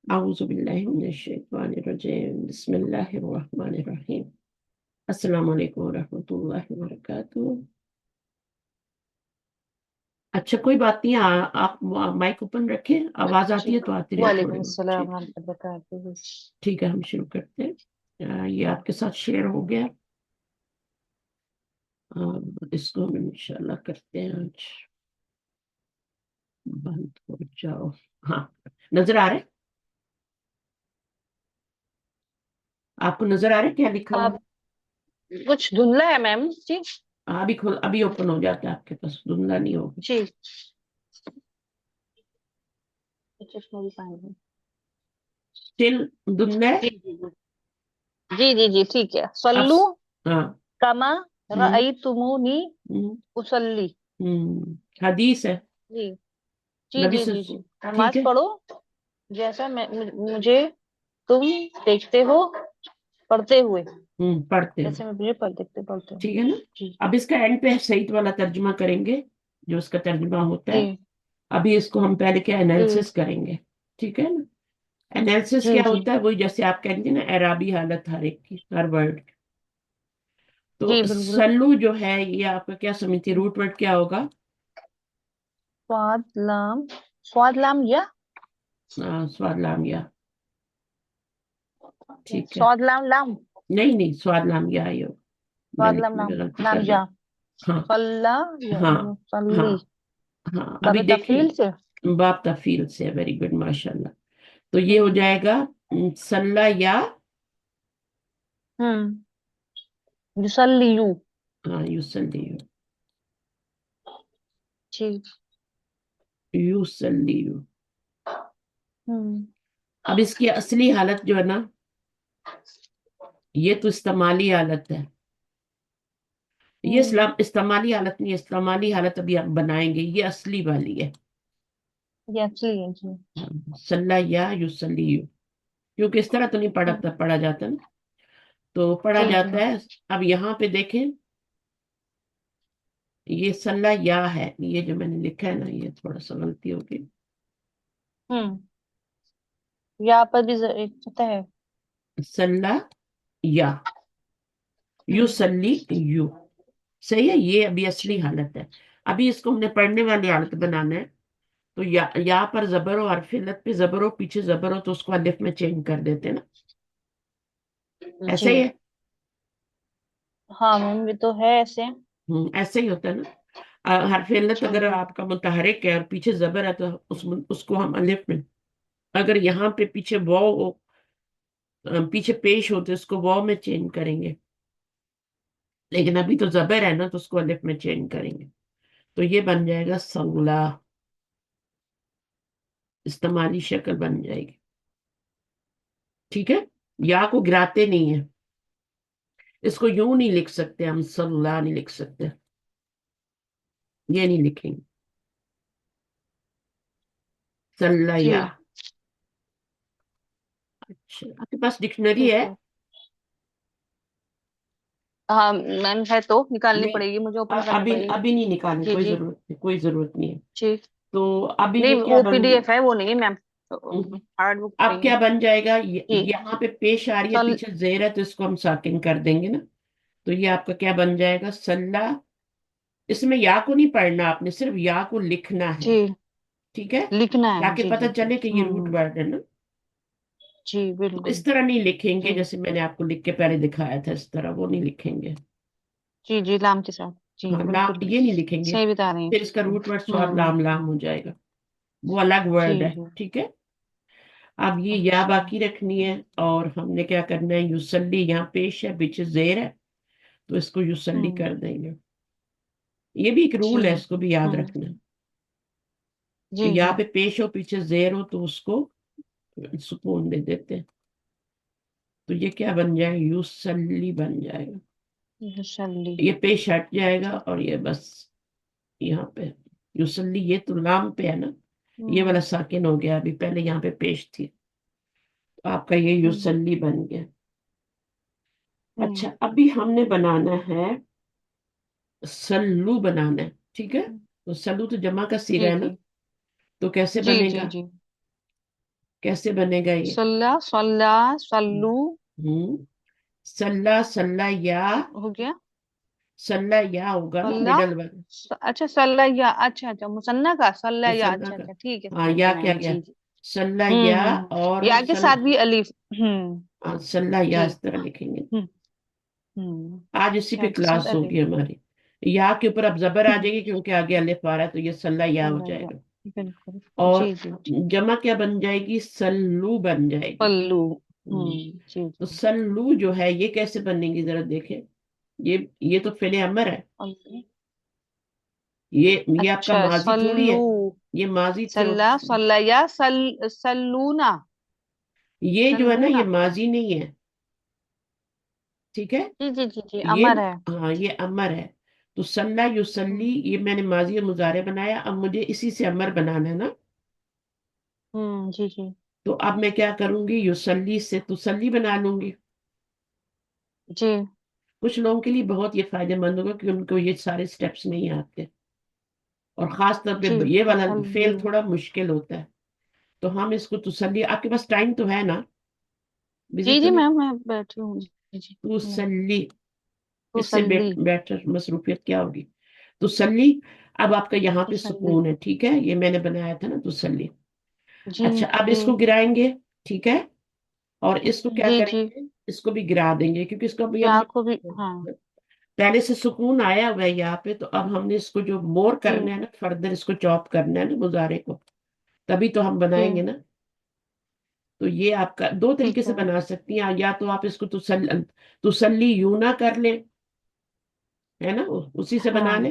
أعوذ بالله من الشيطان الرجيم بسم الله الرحمن الرحيم السلام علیکم ورحمۃ اللہ وبرکاتہ۔ اچھا کوئی بات نہیں، آپ مائک اوپن رکھیں، آواز جی آتی ہے تو آتی رہے وعلیکم تھوڑے بہت۔ السلام ٹھیک ورحمۃ اللہ وبرکاتہ۔ ٹھیک ہے، ہم شروع کرتے ہیں۔ یہ آپ کے ساتھ شیئر ہو گیا، اس کو ہم انشاءاللہ کرتے ہیں آج بند ہو جاؤ۔ ہاں، نظر آ رہے؟ آپ کو نظر آ رہے کیا لکھا ہوا؟ آپ کچھ دھندلا ہے میم جی؟ ابھی اوپن ہو جاتا ہے آپ کے پاس، دھندلا نہیں ہوگا۔ جی چشمہ بھی پائیں گے۔ اسٹل دھندلا ہے؟ جی جی جی جی جی ٹھیک ہے۔ اب صلو ہاں۔ کما ہوں رأیتمونی ہوں اصلی۔ حدیث ہے جی جی نبی جی سے۔ جی جی ٹھیک نماز ہے، پڑھو جیسا مجھے تم دیکھتے ہو پڑھتے ہوئے، پڑھتے ہو، جیسے مجھے پڑھتے ہو۔ ٹھیک ہے نا۔ جی اب اس کا اینڈ پہ صحیح والا ترجمہ کریں گے، جو اس کا ترجمہ ہوتا جی ہے۔ ابھی اس کو ہم پہلے کیا جی انالیسس کریں گے، ٹھیک ہے نا۔ انالیسس جی کیا جی ہوتا ہے؟ وہی جیسے آپ کہتے ہیں نا، اعرابی حالت ہر ایک کی، ہر ورڈ۔ تو جی بالکل۔ سلو جو ہے یہ آپ کا کیا سمجھتی ہے؟ روٹ ورڈ کیا ہوگا؟ سواد لام، سواد لام یا سواد لام یا، ٹھیک ہے۔ سواد لام لام، نہیں سواد لام یا ہی ہوگا، میں سواد لام لکھنے لام میں غلطی لام کر یا رہا ہوں۔ صلا یا ہاں ہاں صلی ہاں، باب ابھی دیکھیں، تفعیل سے۔ باب تفیل سے، ویری گڈ، ماشاء اللہ۔ تو یہ ہو ہوں جائے گا صلی یا، ہوں یصلیو۔ ہاں یوسلی، جی یوسلی۔ ہوں اب اس کی اصلی حالت جو ہے نا، یہ تو استعمالی حالت ہے، یہ ہوں استعمالی حالت نہیں ہے، استعمالی حالت ابھی آپ بنائیں گے، یہ اصلی والی ہے۔ یہ اصلی ہے جی۔ صلی یا یوسلی، کیونکہ اس طرح تو نہیں ہوں پڑھا جاتا نا، تو پڑھا جی جی جاتا ہے۔ اب یہاں پہ دیکھیں، یہ صلی یا ہے، یہ جو میں نے لکھا ہے نا، یہ تھوڑا سا غلطی ہوگی۔ ہوں یہاں پر بھی ایک ہوتا ہے۔ صلی یا ہوں یوسلی یو، صحیح ہے، یہ ابھی اصلی جی حالت ہے۔ ابھی اس کو ہم نے پڑھنے والی حالت بنانا ہے، تو یا پر زبر ہو، حرف علت پہ زبر ہو، پیچھے زبر ہو، تو اس کو الف میں چینج کر دیتے ہیں نا، ایسا جی ہی ہے۔ ہاں میم یہ تو ہے ایسے۔ ایسا ہی ہوتا ہے نا۔ حرف علت جی اگر آپ کا متحرک ہے اور پیچھے زبر ہے، تو اس کو ہم الف میں، اگر یہاں پہ پیچھے واو ہو، پیچھے پیش ہو، تو اس کو واو میں چینج کریں گے، لیکن ابھی تو زبر ہے نا، تو اس کو الف میں چینج کریں گے، تو یہ بن جائے گا سولا، استعمالی شکل بن جائے گی، ٹھیک ہے۔ یا کو گراتے نہیں ہیں، اس کو یوں نہیں لکھ سکتے ہم، سلا نہیں لکھ سکتے، یہ نہیں لکھیں گے، جی سلیا۔ اچھا، آپ کے پاس ڈکشنری ٹھیک ہے؟ ہے۔ ہاں میم ہے تو نکالنی نہیں، پڑے گی، مجھے اوپن کرنا ابھی پڑے گی۔ ابھی نہیں نکالیں، جی کوئی جی ضرورت نہیں، کوئی ضرورت نہیں ہے۔ جی تو ابھی نہیں یہ کیا وہ پی بن ڈی گیا؟ ایف ہے، وہ نہیں ہے میم، ہارڈ بک اب چاہیے۔ کیا بن جائے گا؟ جی یہاں پہ پیش آ رہی ہے، سل پیچھے زیر ہے، تو اس کو ہم ساکن کر دیں گے نا، تو یہ آپ کا کیا بن جائے گا؟ سلا۔ اس میں یا کو نہیں پڑھنا، آپ نے صرف یا کو لکھنا ہے، جی ٹھیک ہے، لکھنا ہے تاکہ جی پتہ جی جی چلے کہ یہ روٹ ورڈ ہے نا۔ جی تو بالکل۔ اس طرح نہیں لکھیں گے جی جیسے میں نے آپ کو لکھ کے پہلے دکھایا تھا، اس طرح وہ نہیں لکھیں گے۔ جی جی لام کے ساتھ جی ہاں، بالکل یہ نہیں لکھیں گے، صحیح بتا رہے پھر اس کا ہیں۔ روٹ ورڈ سواد ہوں لام لام ہو جائے گا، وہ الگ جی ورڈ ہے، جی ٹھیک ہے۔ اب یہ یا اچھا باقی رکھنی ہے، اور ہم نے کیا کرنا ہے؟ یوسلی یہاں پیش ہے، پیچھے زیر ہے، تو اس کو یوسلی ہوں کر دیں گے۔ یہ بھی ایک جی رول ہے، اس کو بھی یاد ہوں رکھنا، کہ جی جی یہاں پہ پیش ہو، پیچھے زیر ہو، تو اس کو سکون دے دیتے ہیں، تو یہ کیا بن جائے گا؟ یوسلی بن جائے گا، یصلی۔ یہ پیش ہٹ جائے گا، اور یہ بس یہاں پہ یوسلی، یہ تو لام پہ ہے نا، یہ ہوں والا ساکن ہو گیا، ابھی پہلے یہاں پہ پیش تھی، تو آپ کا یہ ہوں یوسلی بن گیا۔ ہوں اچھا، ابھی ہم نے بنانا ہے، سلو بنانا ہے، ٹھیک ہے۔ تو سلو تو جمع کا جی سیغہ ہے نا، جی تو کیسے جی بنے جی گا؟ جی कैसे बनेगा ये? सल्ला सल्ला सल्लू हम्म। सल्ला, सल्ला या, हो गया। सल्ला या होगा ना सल्ला मिडल वाला। अच्छा सल्ला या, अच्छा अच्छा मुसन्ना का सल्ला या, मुसन्ना अच्छा का। अच्छा ठीक है, हाँ, समझ या गए क्या मैम, गया? जी जी। सल्ला या और या के साथ भी अलीफ। हाँ, सल्ला या जी। इस तरह लिखेंगे। हम्म हम्म। आज इसी पे या के साथ क्लास होगी अलीफ। हमारी। या के ऊपर अब जबर आ हम्म, जाएगी क्योंकि आगे अलिफ आ रहा है, तो ये सल्ला या हो सल्ला या, जाएगा। बिल्कुल। और जी जी जी। जमा क्या बन जाएगी? सल्लू बन जाएगी। पल्लू। हम्म। जी तो जी। सल्लू जो है ये कैसे बनेगी जरा देखें। ये तो फेले अमर है। पल्लू। ये आपका अच्छा माजी थोड़ी है। सल्लू। ये माजी सल्ला सल्ला या सल्लूना। ये जो है ना, ये सल्लूना। माजी नहीं है। ठीक है। जी जी जी जी, ये, अमर है। हाँ, ये अमर है। तो सल्ला युसल्ली, ये मैंने माजी और मुजारे बनाया, अब मुझे इसी से अमर बनाना है ना। जी जी तो अब मैं क्या करूंगी, युसल्ली से तुसल्ली बना लूंगी। जी कुछ लोगों के लिए बहुत ये फायदेमंद होगा कि उनको ये सारे स्टेप्स नहीं आते, और खास तौर जी। पे ये वाला तसल्ली। फेल थोड़ा मुश्किल होता है। तो हम इसको तुसल्ली, आपके पास टाइम तो है ना, बिजी जी तो जी नहीं? मैम, मैं बैठी हूँ, जी जी। नहीं। तुसल्ली, इससे तसल्ली। बेटर मसरूफियत क्या होगी? तुसल्ली। अब आपका यहाँ पे तसल्ली। सुकून है, ठीक है, ये मैंने बनाया था ना तुसल्ली। जी अच्छा, अब जी इसको गिराएंगे। ठीक है। और इसको क्या जी जी। करेंगे, इसको भी गिरा देंगे क्योंकि इसको अभी या हमने को भी, हाँ। पहले से सुकून आया हुआ है यहाँ पे, तो अब हमने इसको जो मोर जी करना है ना, फर्दर इसको चॉप करना है ना मुजारे को, तभी तो हम जी। बनाएंगे ना। तो ये आपका दो ठीक तरीके से है। बना सकती हैं, या तो आप इसको तुसल्ली यूना कर ले, है ना, उसी से बना हाँ ले।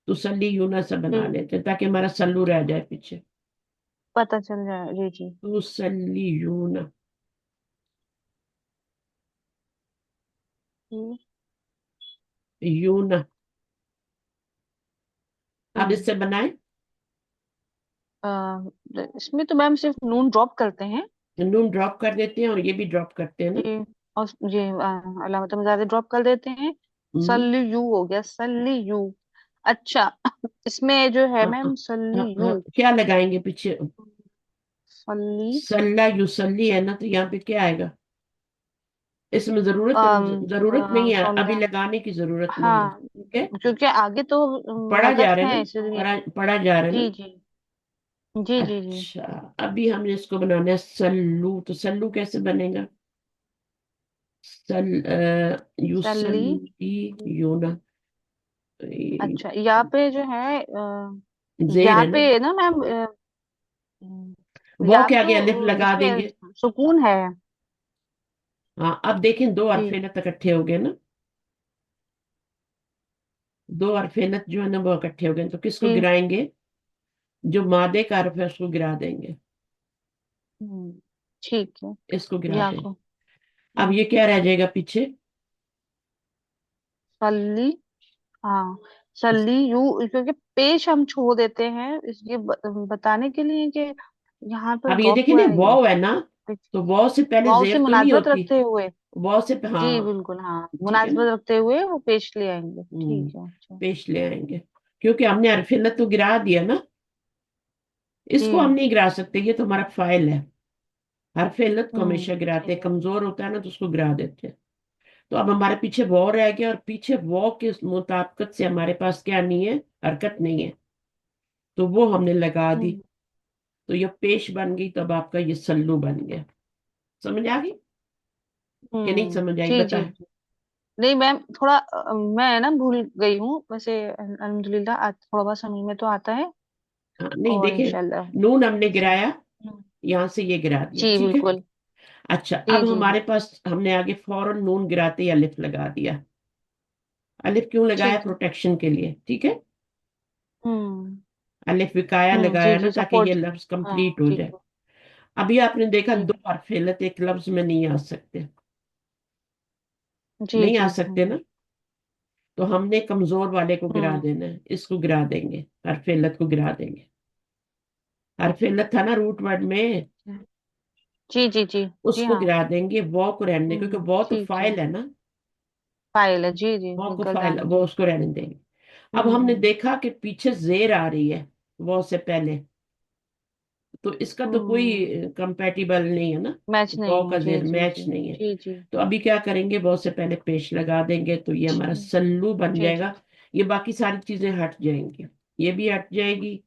तुसल्ली यूना से बना जी, लेते हैं, ताकि हमारा सल्लू रह जाए पीछे। पता चल जाए, जी जी। तुसल्ली यूना, हम्म यूना। अब हम्म। इससे बनाए। इसमें तो मैम सिर्फ नून ड्रॉप करते हैं। नून ड्रॉप कर देते हैं और ये भी ड्रॉप करते हैं ना। जी। और ये अलामत मुजारे ड्रॉप कर देते हैं। हम्म। सल्ली यू हो गया, सल्ली यू। अच्छा इसमें जो है हाँ, हाँ, मैम हाँ, सल्ली यू। हाँ, क्या लगाएंगे पीछे? सल्ली। सल्ला युसल्ली है ना, तो यहाँ पे क्या आएगा? इसमें जरूरत नहीं है, अभी सल्ला। लगाने की जरूरत नहीं है, हाँ, ठीक है। क्योंकि आगे तो पढ़ा जा हदफ रहा है है ना, इसलिए। पढ़ा जा रहा है ना। जी जी जी जी जी। अच्छा, अभी हमने इसको बनाना है सल्लू, तो सल्लू कैसे बनेगा? सल्ली। युसल्ली यूना, अच्छा यहाँ पे जो है जेर यहाँ है ना। पे ना मैम, वो यहाँ के आगे अलिफ तो लगा इसमें देंगे। सुकून है। हाँ, अब देखें दो जी। हरफे इकट्ठे हो गए ना, दो हरफेनत जो है ना वो इकट्ठे हो गए, तो किसको जी। गिराएंगे? जो मादे का हर्फ है उसको गिरा देंगे। हम्म, ठीक है। इसको गिरा या दें। को। अब ये क्या रह जाएगा पीछे? सल्ली। हाँ, सल्ली यू, क्योंकि पेश हम छोड़ देते हैं इसलिए बताने के लिए कि यहाँ पे अब ये ड्रॉप देखिए हुआ ना, है ये। वाव है ना, तो वाव से पहले वाव से जेर तो नहीं मुनासबत होती। रखते हुए। वाव से, जी हाँ, बिल्कुल, हाँ, ठीक है ना। मुनासबत रखते हुए वो पेश ले आएंगे, हम्म। ठीक है, अच्छा। पेश ले आएंगे, क्योंकि हमने हरफिल्लत तो गिरा दिया ना। इसको हम जी। नहीं गिरा सकते, ये तो हमारा फाइल है। हरफिल्लत को हमेशा गिराते ठीक हैं, है। कमजोर होता है ना तो उसको गिरा देते हैं। तो अब हमारे पीछे वॉ रह गया, और पीछे वॉ के मुताबिकत से हमारे पास क्या नहीं है, हरकत नहीं है, तो वो हमने लगा दी। हम्म तो ये पेश बन गई, तब आपका ये सल्लू बन गया। समझ आ गई कि नहीं समझ आई, जी बता। जी जी। नहीं मैम, थोड़ा मैं ना भूल गई हूँ वैसे, अल्हम्दुलिल्लाह थोड़ा बहुत समझ में तो आता है। हाँ, नहीं और देखिए, इंशाल्लाह। नून हमने जी। गिराया, यहां से ये गिरा दिया, जी ठीक है। बिल्कुल। अच्छा, जी अब जी जी। हमारे पास हमने आगे फौरन नून गिराते ही अलिफ लगा दिया। अलिफ क्यों लगाया? ठीक है। प्रोटेक्शन के लिए, ठीक है। हम्म अलिफ विकाया जी लगाया ना, जी, ताकि ये सपोर्ट। लफ्ज हाँ कंप्लीट हो ठीक जाए। है। अभी आपने देखा ठीक दो है। हरफिलत एक लफ्ज में नहीं आ सकते, जी नहीं आ जी। सकते ना। तो हमने कमजोर वाले को गिरा हम्म देना है, इसको गिरा देंगे, हरफिलत को गिरा देंगे। हरफिलत था ना रूट वर्ड में, जी जी जी। जी उसको हाँ। गिरा देंगे, वॉ को रहने देंगे, क्योंकि वॉ तो ठीक है। फाइल है ना। फाइल है, जी जी, वॉ को फाइल, गर्दान वो की। उसको रहने देंगे। अब हमने हम्म देखा कि पीछे जेर आ रही है वॉ से पहले, تو اس کا تو ہوں کوئی کمپیٹیبل نہیں ہے نا، میچ واؤ نہیں ہے، کا جی زیر جی میچ جی نہیں ہے. جی جی تو ابھی کیا کریں گے، واؤ سے پہلے پیش لگا دیں گے تو یہ ہمارا جی سلو بن جی جائے جی گا. یہ باقی ساری چیزیں ہٹ جائیں گی، یہ بھی ہٹ جائے گی،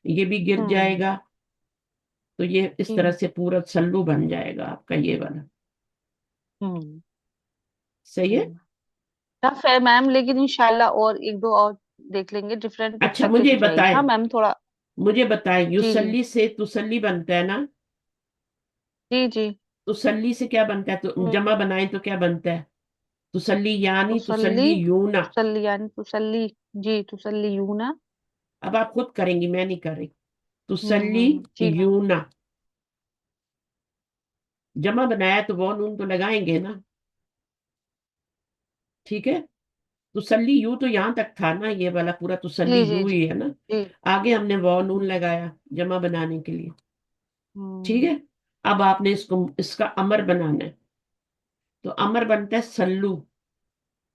یہ بھی گر جائے ہوں گا. تو یہ اس طرح جی سے پورا سلو بن جائے گا آپ کا یہ والا. ہوں صحیح ہے. ہوں ٹف ہے میم، لیکن انشاءاللہ اور ایک دو اور دیکھ لیں گے، ڈفرینٹ اچھا پریکٹس مجھے ہو جائے گی. بتائیں، ہاں میم تھوڑا. مجھے بتائیں، جی جی یوسلی سے تسلی بنتا ہے نا؟ جی جی. تسلی سے کیا بنتا ہے، تو ہوں جمع بنائیں تو کیا بنتا ہے؟ تسلی یعنی تسلی، تسلی یونا. تسلی یعنی تسلی. جی تسلی یونا. اب آپ خود کریں گی، میں نہیں کر رہی. تسلی جی میم. یونا. جمع بنایا تو وہ نون تو لگائیں گے نا. ٹھیک ہے. تسلی یو تو یہاں تک تھا نا، یہ والا پورا تسلی جی جی یو جی ہی ہے نا. جی. آگے ہم نے وہ نون لگایا جمع بنانے کے لیے. ٹھیک ہوں ہے. اب آپ نے اس کا امر بنانا ہے. تو امر بنتا ہے سلو.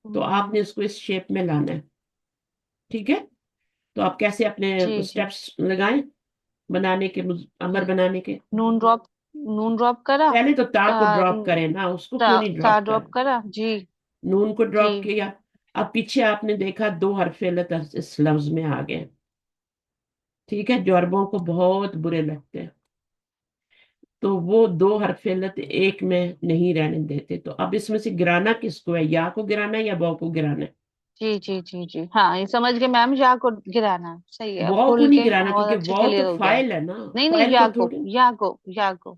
تو آپ ہوں نے اس کو اس شیپ میں لانا ہے. ٹھیک ہے. تو آپ کیسے اپنے جی جی اسٹیپس لگائیں بنانے کے، جی. امر بنانے کے؟ نون ڈراپ، نون ڈراپ کرا. پہلے تو تا آ، کو ڈراپ کریں نا، اس کو کیوں نہیں تا ڈراپ ڈراپ کریں؟ کرا. جی نون کو جی. ڈراپ کیا. اب پیچھے آپ نے دیکھا دو حرف علت اس لفظ میں آ گئے. ٹھیک ہے. جو عربوں کو بہت برے لگتے ہیں، تو وہ دو حرف علت ایک میں نہیں رہنے دیتے. تو اب اس میں سے گرانا کس کو ہے، یا کو گرانا ہے یا واؤ کو گرانا ہے؟ جی جی جی جی. ہاں یہ سمجھ گئے میم، یا کو گرانا صحیح ہے، اب واؤ کو کھول نہیں کے گرانا، بہت کیونکہ اچھے واؤ تو کلیئر ہو گیا. فائل ہے نا. نہیں نہیں، فائل یا کو کو، تھوڑی. یا کو، یا کو.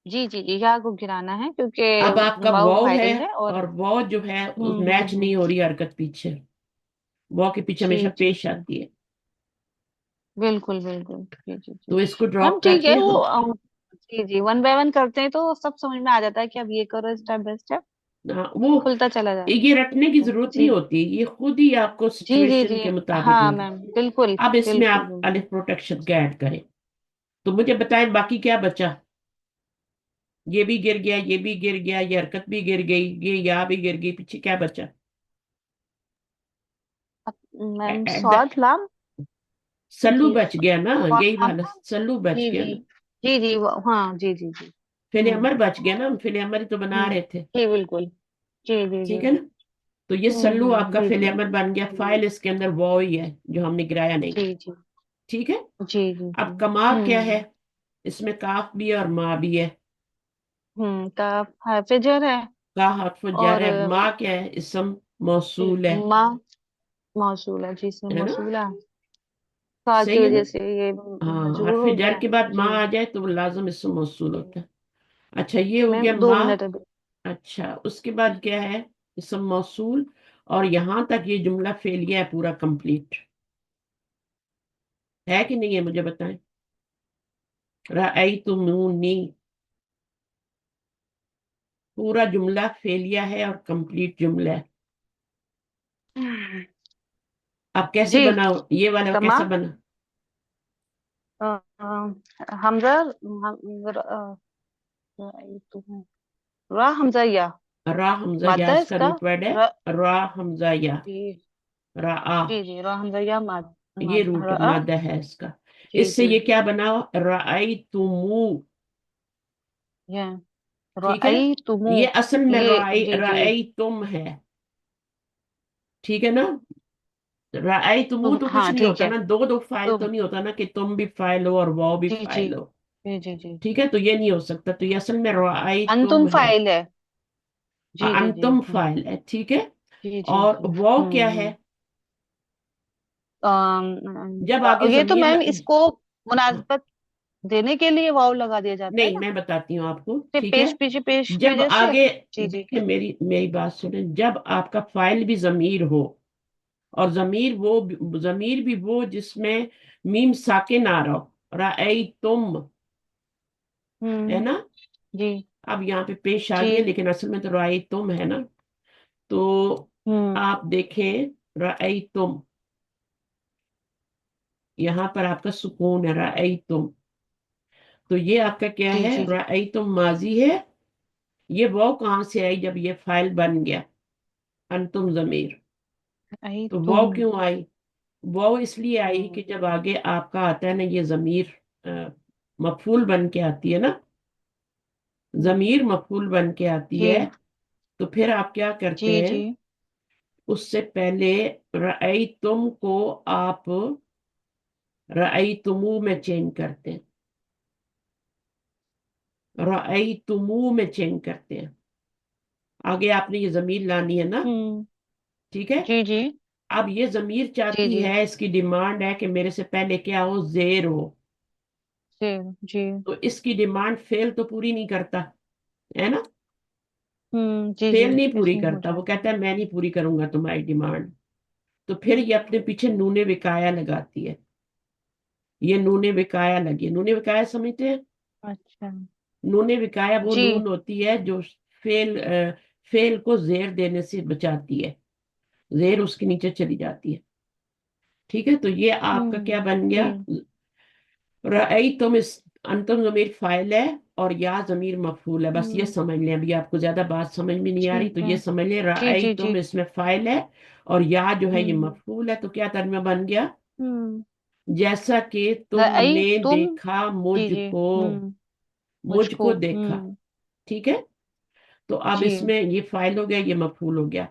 جی جی جی، یا کو گرانا ہے کیونکہ اب آپ کا واؤ واؤ ہے، فائل ہے. اور اور واؤ جو ہے میچ ہوں. نہیں ہو رہی حرکت پیچھے. واؤ کے پیچھے جی ہمیشہ جی پیش جی آتی ہے. بالکل بالکل. جی جی جی. تو اس کو میم ڈراپ کر ٹھیک ہے کے وہ ہم. جی جی، ون بائی ون کرتے ہیں تو سب سمجھ میں آ جاتا ہے کہ اب یہ کرو اسٹیپ بائی اسٹیپ، ہاں، وہ کھلتا چلا یہ رٹنے کی جاتا ہے. ضرورت نہیں جی ہوتی، یہ خود ہی آپ کو جی جی سچویشن جی. کے مطابق ہاں لگے. میم بالکل. اب اس میں بالکل آپ بالکل. الف پروٹیکشن کا ایڈ کریں. تو مجھے بتائیں باقی کیا بچا. یہ بھی گر گیا، یہ بھی گر گیا، یہ حرکت بھی گر گئی، یہ یا بھی گر گئی، پیچھے کیا بچا؟ میم ایٹ دا سواد لام. سلو جی بچ گیا نا، سواد یہی لام. والا سلو بچ جی گیا جی نا. جی جی ہاں جی جی جی. فعل ہوں امر بچ گیا نا، ہم فعل امر ہی تو بنا ہوں. رہے تھے. جی بالکل. جی جی جی. ٹھیک ہے نا. تو یہ سلو آپ کا جی فعل جی امر بن گیا. فائل اس کے اندر وہ ہی ہے جو ہم نے گرایا نہیں. جی جی ٹھیک ہے. جی جی جی. اب کما کیا ہوں ہے، اس میں کاف بھی ہے اور ماں بھی ہے. کاف حرف جر ہے. کا حرف جر اور ہے. ماں کیا ہے، اسم موصول ہے. ماں موصول ہے، جی سے ہے نا. موصول ہے. کا کی صحیح ہے نا. وجہ سے یہ ہاں، مجبور حرف ہو جر گیا. کے بعد جی ماں آ جائے تو وہ لازم اسم موصول جی. ہوتا ہے. اچھا یہ ہو میم گیا دو ماں. منٹ ابھی. اچھا اس کے بعد کیا ہے، اسم موصول. اور یہاں تک یہ جملہ فعلیہ ہے پورا کمپلیٹ ہے کہ نہیں ہے، مجھے بتائیں. رأیتمونی پورا جملہ فعلیہ ہے اور کمپلیٹ جملہ ہے. اب کیسے جی بنا یہ والا، کیسا تمام. بنا؟ حمزہ را حمزہ یا را حمزہ یا مادہ اس اس کا کا. روٹ ورڈ ہے. را. را حمزہ یا. جی را آ. جی جی، را حمزہ یا یہ روٹ را. مادہ ہے اس کا. جی اس سے جی. یہ کیا بنا، رأیتمو. یہ ٹھیک ہے. رأیتمو. یہ اصل میں یہ جی جی. رأیتم ہے. ٹھیک ہے نا. رأیتمو تو کچھ ہاں نہیں ٹھیک ہوتا ہے. نا، دو دو فائل تم. تو نہیں ہوتا نا کہ تم بھی فائل ہو اور وہ بھی جی جی فائل ہو. جی جی جی. ٹھیک ہے. تو یہ نہیں ہو سکتا، تو یہ اصل میں انتم رأیتم ہے. فائل ہے. جی جی جی. انتم فائل ہے. ٹھیک ہے. جی جی اور جی. وہ کیا ہے، جب آگے یہ تو ضمیر میم اس کو مناسبت دینے کے لیے واو لگا دیا جاتا ہے نہیں، نا، میں بتاتی ہوں آپ کو. پھر ٹھیک ہے. پیش پیچھے پیش کی جب وجہ سے. آگے جی جی دیکھیں، میری بات سنیں، جب آپ کا فائل بھی ضمیر ہو، اور ضمیر بھی وہ جس میں میم ساکن آ رہا ہو، رأیتم. ہے ہوں. نا. جی اب یہاں پہ پیش آ جی. گیا، لیکن اصل میں تو رأیتم ہے نا. تو ہوں. آپ دیکھیں رأیتم، یہاں پر آپ کا سکون ہے رأیتم. تو یہ آپ کا کیا جی ہے، جی جی. رأیتم ماضی ہے. یہ وہ کہاں سے آئی، جب یہ فائل بن گیا انتم ضمیر. تو وہ تم. کیوں آئی، وہ اس لیے آئی ہوں. کہ جب آگے آپ کا آتا ہے نا یہ ضمیر मफूल बन के आती है ना, हम्म, जमीर मफूल बन के आती है, जी तो फिर आप क्या जी करते हैं, जी। उससे पहले रअई तुम को आप रअई तुमू में चेंज करते हैं, रअई तुमू में चेंज करते हैं। आगे आपने ये जमीर लानी है ना, हम्म। ठीक है। जी जी अब ये जमीर जी चाहती जी। है, इसकी डिमांड है कि मेरे से पहले क्या हो, जेर हो। जी जी। तो इसकी डिमांड फेल तो पूरी नहीं करता, है ना, जी जी। फेल नहीं पूरी इसमें हो करता, वो जाता कहता है। है मैं नहीं पूरी करूंगा तुम्हारी डिमांड। तो फिर ये अपने पीछे नूने विकाया लगाती है, ये नूने विकाया लगी, नूने विकाया समझते हैं। अच्छा। नूने विकाया वो जी। नून होती है जो फेल फेल को जेर देने से बचाती है, जेर उसके नीचे चली जाती है। ठीक है, तो ये आपका क्या बन जी। गया, रअई तुम, इस अंतम जमीर फाइल है और या जमीर मफूल है, बस ये हम्म। समझ लें, अभी आपको ज्यादा बात समझ में नहीं आ रही तो ठीक ये है। समझ लें, जी रअई जी जी। तुम इसमें फाइल है और या जो है ये हम्म मफूल है, तो क्या तर्जुमा बन गया, हम्म। जैसा कि आई तुमने तुम। देखा जी जी। मुझको, मुझको। मुझको देखा। ठीक है, तो अब जी। इसमें ये फाइल हो गया, ये मफूल हो गया।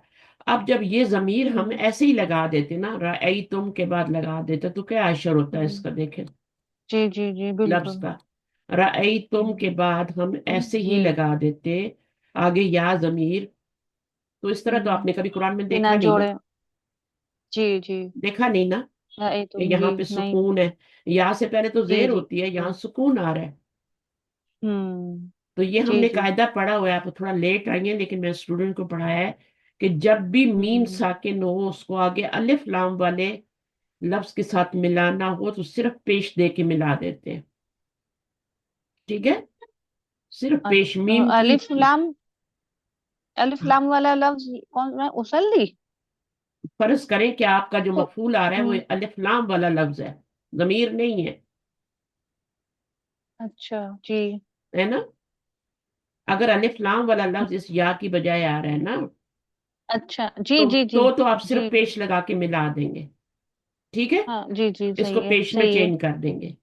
अब जब ये जमीर हम हम्म ऐसे ही लगा देते ना, रअई तुम के बाद लगा देते, तो क्या अशर होता है हम्म। इसका, देखें, जी जी जी लफ्ज बिल्कुल। का। रअई तुम के हम्म। बाद हम ऐसे ही जी। लगा देते, आगे या जमीर। तो इस तरह तो हम्म। आपने कभी कुरान में देखा बिना नहीं ना, जोड़े। जी जी। देखा नहीं ना, आई कि तुम यहाँ जी पे नहीं। सुकून है, या से पहले तो जी जेर जी होती है, यहाँ जी। सुकून आ रहा है। हम्म। तो ये जी हमने जी। कायदा पढ़ा हुआ है, आप थोड़ा लेट आई हैं, लेकिन मैं स्टूडेंट को पढ़ाया है कि जब भी मीम हम्म। साकिन हो उसको आगे अलिफ लाम वाले लफ्ज के साथ मिलाना हो तो सिर्फ पेश दे के मिला देते हैं। ठीक है, सिर्फ पेश अच्छा, मीम की। अलिफ लाम वाला लफ्ज कौन सा, उसल्ली? फर्ज करें कि आपका जो को। मफूल आ रहा है वो हम्म। अलिफ लाम वाला लफ्ज है, जमीर नहीं है, अच्छा। जी। है ना। अगर अलिफ लाम वाला लफ्ज इस या की बजाय आ रहा है ना, अच्छा। जी तो जी जी तो आप जी। सिर्फ पेश लगा के मिला देंगे। ठीक है, हाँ जी जी इसको सही है पेश में सही है। चेंज कर देंगे।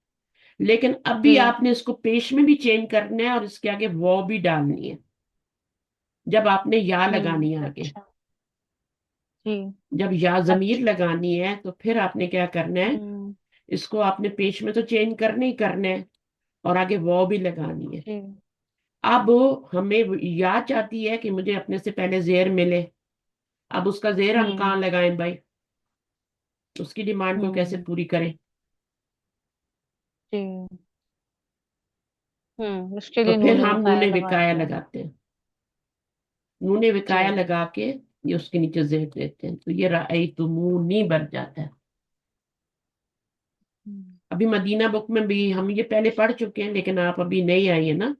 लेकिन अब भी जी। आपने इसको पेश में भी चेंज करना है और इसके आगे वो भी डालनी है, जब आपने या लगानी है आगे। अच्छा। जी। जब या जमीर अच्छा। लगानी है तो फिर आपने क्या करना है, हम्म। इसको आपने पेश में तो चेंज करने ही करना है और आगे वो भी लगानी है। जी। अब हमें या चाहती है कि मुझे अपने से पहले जेर मिले, अब उसका जेर हम हम्म कहाँ लगाएं भाई, उसकी डिमांड को कैसे हम्म। पूरी करें। जी। उसके तो लिए फिर नूने हम वकाया नूने विकाया लगाते हैं। लगाते हैं, नूने विकाया जी। लगा के ये उसके नीचे जेर देते हैं, तो ये रअई तुमूनी बन जाता है। हम्म। अभी मदीना बुक में भी हम ये पहले पढ़ चुके हैं, लेकिन आप अभी नहीं आई है ना,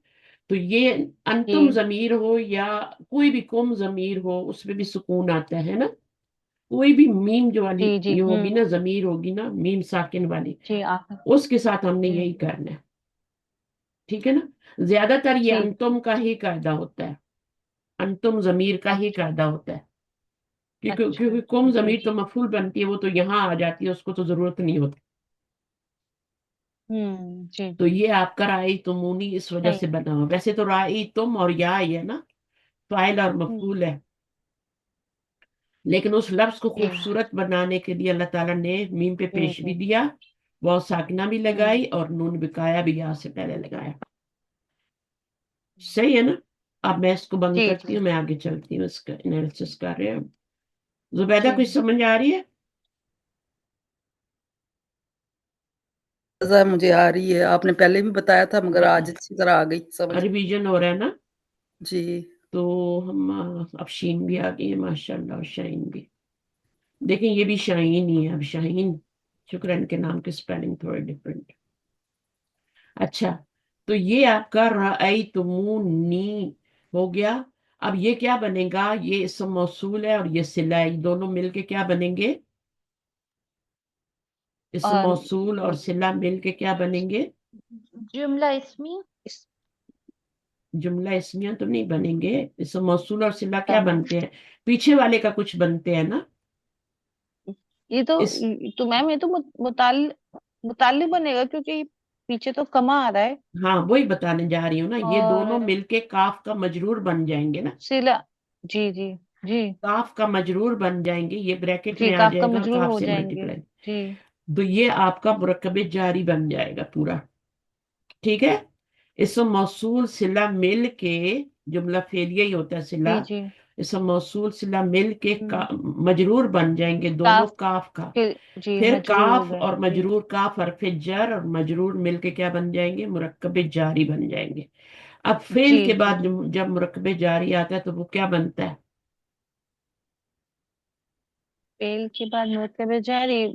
तो ये अंतुम जी जमीर हो या कोई भी कुम जमीर हो उसमें भी सुकून आता है ना। कोई भी मीम जो वाली जी जी। ये होगी ना, जमीर होगी ना मीम साकिन वाली, जी आखिर। उसके साथ हमने यही हम्म। करना है। ठीक है ना, ज्यादातर ये ठीक। अंतुम का ही कायदा होता है, अंतुम जमीर का ही अच्छा कायदा होता है, अच्छा। क्योंकि कुम जी जमीर तो जी। मफूल बनती है, वो तो यहाँ आ जाती है, उसको तो जरूरत नहीं होती। जी तो जी। ये आपका राई तुमूनी इस वजह सही से है। बना हुआ, वैसे तो राई तुम और या ही है ना, फाइल और हम्म। मफूल है। लेकिन उस लफ्ज को जी खूबसूरत बनाने के लिए अल्लाह ताला ने मीम पे जी पेश भी जी। दिया, बहुत साकिना भी हम्म। लगाई और नून बिकाया भी यहाँ से पहले लगाया। सही है ना। अब मैं इसको बंद जी करती जी हूँ, मैं आगे चलती हूँ, इसका एनालिसिस कर रहे हैं। जुबैदा जी। कुछ समझ आ रही है। मजा मुझे आ रही है, आपने पहले भी बताया था मगर आज अच्छी तरह आ गई समझ। रिवीजन हो रहा है ना, जी। तो हम अब शीन भी आ गई है माशाल्लाह, और शाइन भी। देखें ये भी शाहीन ही है, अब शाहीन शुक्रन के नाम के स्पेलिंग थोड़े डिफरेंट। अच्छा, तो ये आपका रअयतुमूनी हो गया। अब ये क्या बनेगा, ये इसम मौसूल है और ये सिला है, ये दोनों मिलके क्या बनेंगे, इसम और मौसूल और सिला मिलके क्या बनेंगे, जुमला इसमी इस जुमला इसमिया तो नहीं बनेंगे। इसम मौसूल और सिला क्या तब बनते हैं, पीछे वाले का कुछ बनते हैं ना। ये इस तो मैम ये तो मुताल मुताल्लिक बनेगा क्योंकि पीछे तो कमा आ रहा है। हाँ वही बताने जा रही हूँ ना, ये दोनों और मिलके काफ का मजरूर बन जाएंगे ना, सिला। जी जी। जी काफ का मजरूर बन जाएंगे, ये ब्रैकेट जी, में आ काफ का जाएगा और मजरूर काफ हो से जाएंगे। मल्टीप्लाई। जी तो ये आपका मुरक्कबे जारी बन जाएगा पूरा। ठीक है। इसमें मौसूल सिला मिल के, जुमला फेलिया ही होता है सिला, जी जी। इसमें मौसूल सिला मिल के हम्म, मजरूर बन जाएंगे दोनों काफ काफ का। के। जी, फिर मजरूर हो काफ गए और जी। मजरूर, काफ हरफ जर और मजरूर मिलके क्या बन जाएंगे, मुरक्कबे जारी बन जाएंगे। अब जी फेल के जी। बाद जब मुरक्कबे जारी आता है तो वो क्या बनता है? फेल के बाद मुरक्कब जारी।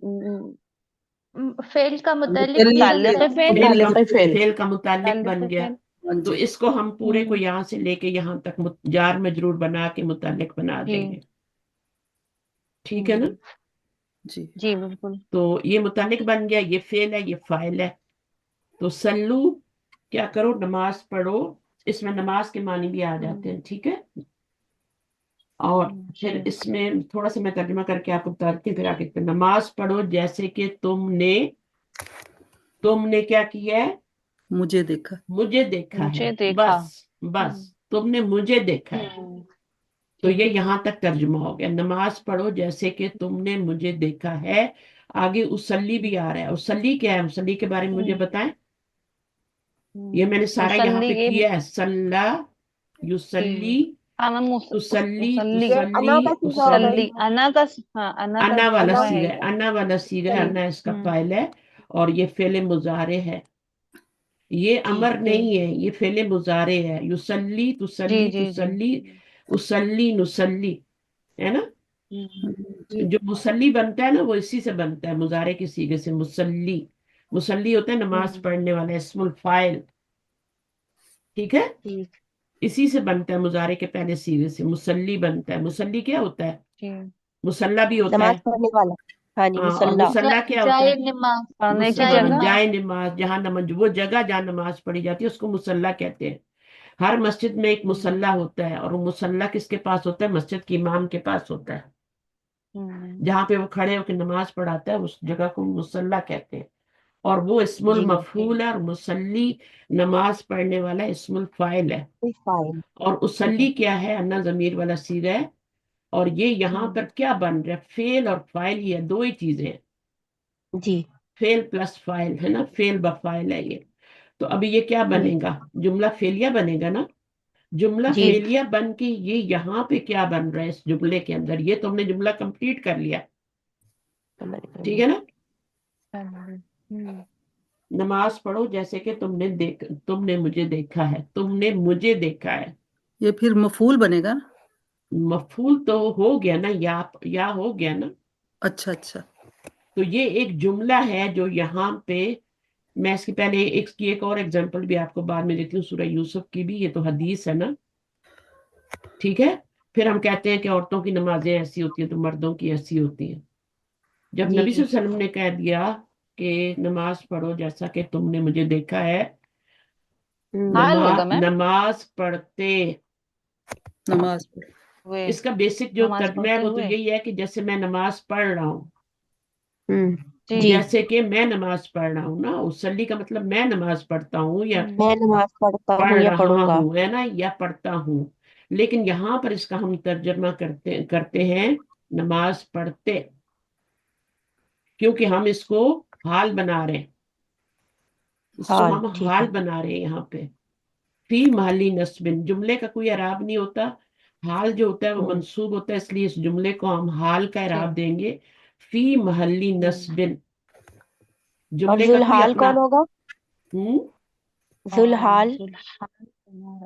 फेल का मुतालिक फेलियर के मुताल्लिक़ फेल। फेल का फेलियर के फेल का मुतालिक मुताल्लिक़ बन गया। फेल। हाँ तो जी। इसको हम पूरे को हम्म। यहां से लेके यहां तक जार मजरूर बना के मुतालिक बना जी। देंगे। ठीक है ना? हम्म। जी जी बिल्कुल। तो ये मुतालिक बन गया, ये फेल है, ये फाइल है। तो सल्लू, क्या करो, नमाज पढ़ो। इसमें नमाज के मानी भी आ जाते हम्म। हैं। ठीक है। और जी फिर इसमें थोड़ा सा मैं तर्जुमा करके आपको बताती हूँ, फिर आगे नमाज पढ़ो जैसे कि तुमने, तुमने क्या किया है, मुझे देखा। मुझे देखा है। मुझे देखा। बस, बस हम्म। तुमने मुझे देखा है। हम्म। तो जी। ये यहां तक तर्जुमा हो गया, नमाज पढ़ो जैसे कि तुमने मुझे देखा है। आगे उसली भी आ रहा है। उसली क्या है, उसली के बारे में मुझे हम्म। बताएं। ये मैंने सारा यहाँ मुसल्ली पे ये। किया है, सल्ला, जी। युसल्ली, हाँ मैम, तुसल्ली, मुसल्ली। ये तुसल्ली, अना का सीगा होगा उसल्ली। मुसल्ली इसमें। अना का। हाँ, अना का अन्ना वाला सीगा है सीगा है, ये। अन्ना वाला सीगा है, जी। अन्ना इसका फाइल है। और ये फेले मुजारे है, ये जी अमर जी। नहीं है, ये फेले मुजारे है। युसल्ली, जी तुसल्ली, जी जी। तुसल्ली, उसल्ली, नुसल्ली, है ना? हम्म। जी जो मुसल्ली बनता है ना, वो इसी से बनता है, मुजारे के सीगे से, मुसल्ली। मुसल्ली होता है नमाज हम्म। पढ़ने वाला, इस्मुल फाइल। ठीक है। जी इसी से बनता है, मुजारे के पहले सीगे से मुसल्ली बनता है। मुसल्ली क्या होता है? जी। मुसल्ला भी होता नमाज है। पढ़ने वाला। हाँ जी, हाँ, और मुसल्ला। मुसल्ला क्या होता जाए है? नमाज पढ़ने की जगह। जाए नमाज, जहाँ नमाज, वो जगह जहाँ नमाज पढ़ी जाती है उसको मुसल्ला कहते हैं। हर मस्जिद में एक हम्म। मुसल्ला होता है, और वो मुसल्ला किसके पास होता है? मस्जिद के इमाम के पास होता है। हम्म। जहाँ पे वो खड़े होकर नमाज पढ़ाता है उस जगह को मुसल्ला कहते हैं। और वो इस्मुल जी जी। मफूल है, और मुसल्ली नमाज पढ़ने वाला इस्मुल फाइल है। फाइन। और ठीक है। उसल्ली क्या है? अन्ना जमीर वाला सीगा है। और ये यहाँ हम्म। पर क्या बन रहा है, फेल और फाइल, ये दो ही चीजें हैं। जी फेल प्लस फाइल है ना, फेल ब फाइल है ये। तो अभी ये क्या जी बनेगा, जुमला फेलिया बनेगा ना। जुमला जी। फेलिया बन के ये यहाँ पे क्या बन रहा है इस जुमले के अंदर, ये तो हमने जुमला कंप्लीट कर लिया। समझ ठीक गई। है ना? हम्म। नमाज पढ़ो जैसे कि तुमने मुझे देखा है, तुमने मुझे देखा है। ये फिर मफूल बनेगा ना? मफूल तो हो गया ना, या हो गया ना। अच्छा अच्छा। तो ये एक जुमला है जो यहाँ पे, मैं इसकी पहले एक और एग्जांपल भी आपको बाद में देती हूँ, सूरह यूसुफ की भी, ये तो हदीस है ना। ठीक है। फिर हम कहते हैं कि औरतों की नमाजें ऐसी होती हैं तो मर्दों की ऐसी होती हैं। जब जी नबी जी। सल्लल्लाहु अलैहि वसल्लम ने कह दिया कि नमाज पढ़ो जैसा कि तुमने मुझे देखा है, हाल होगा मैम। नमाज पढ़ते, नमाज पढ़। हुए। इसका बेसिक जो नमाज तर्जुमा है पढ़ते वो तो हुए। यही है कि जैसे मैं नमाज पढ़ रहा हूँ, जी। जी। जैसे कि मैं नमाज पढ़ रहा हूँ ना, उसली का मतलब मैं नमाज पढ़ता हूँ या हम्म। मैं नमाज पढ़ता पढ़ हूँ या रहा पढ़ूंगा। हूँ, है ना, या पढ़ता हूँ। लेकिन यहाँ पर इसका हम तर्जमा करते करते हैं नमाज पढ़ते, क्योंकि हम इसको हाल बना रहे हैं, इसको हाल हम ठीक हाल है। बना रहे हैं यहाँ पे। फी महली नस्बिन, जुमले का कोई इराब नहीं होता। हाल जो होता है वो हम्म। मंसूब होता है, इसलिए इस जुमले को हम हाल का जी। इराब देंगे। फी महली हम्म। नस्बिन, और जुमले का कोई जुलहाल अपना। कौन होगा? हम्म। जुलहाल।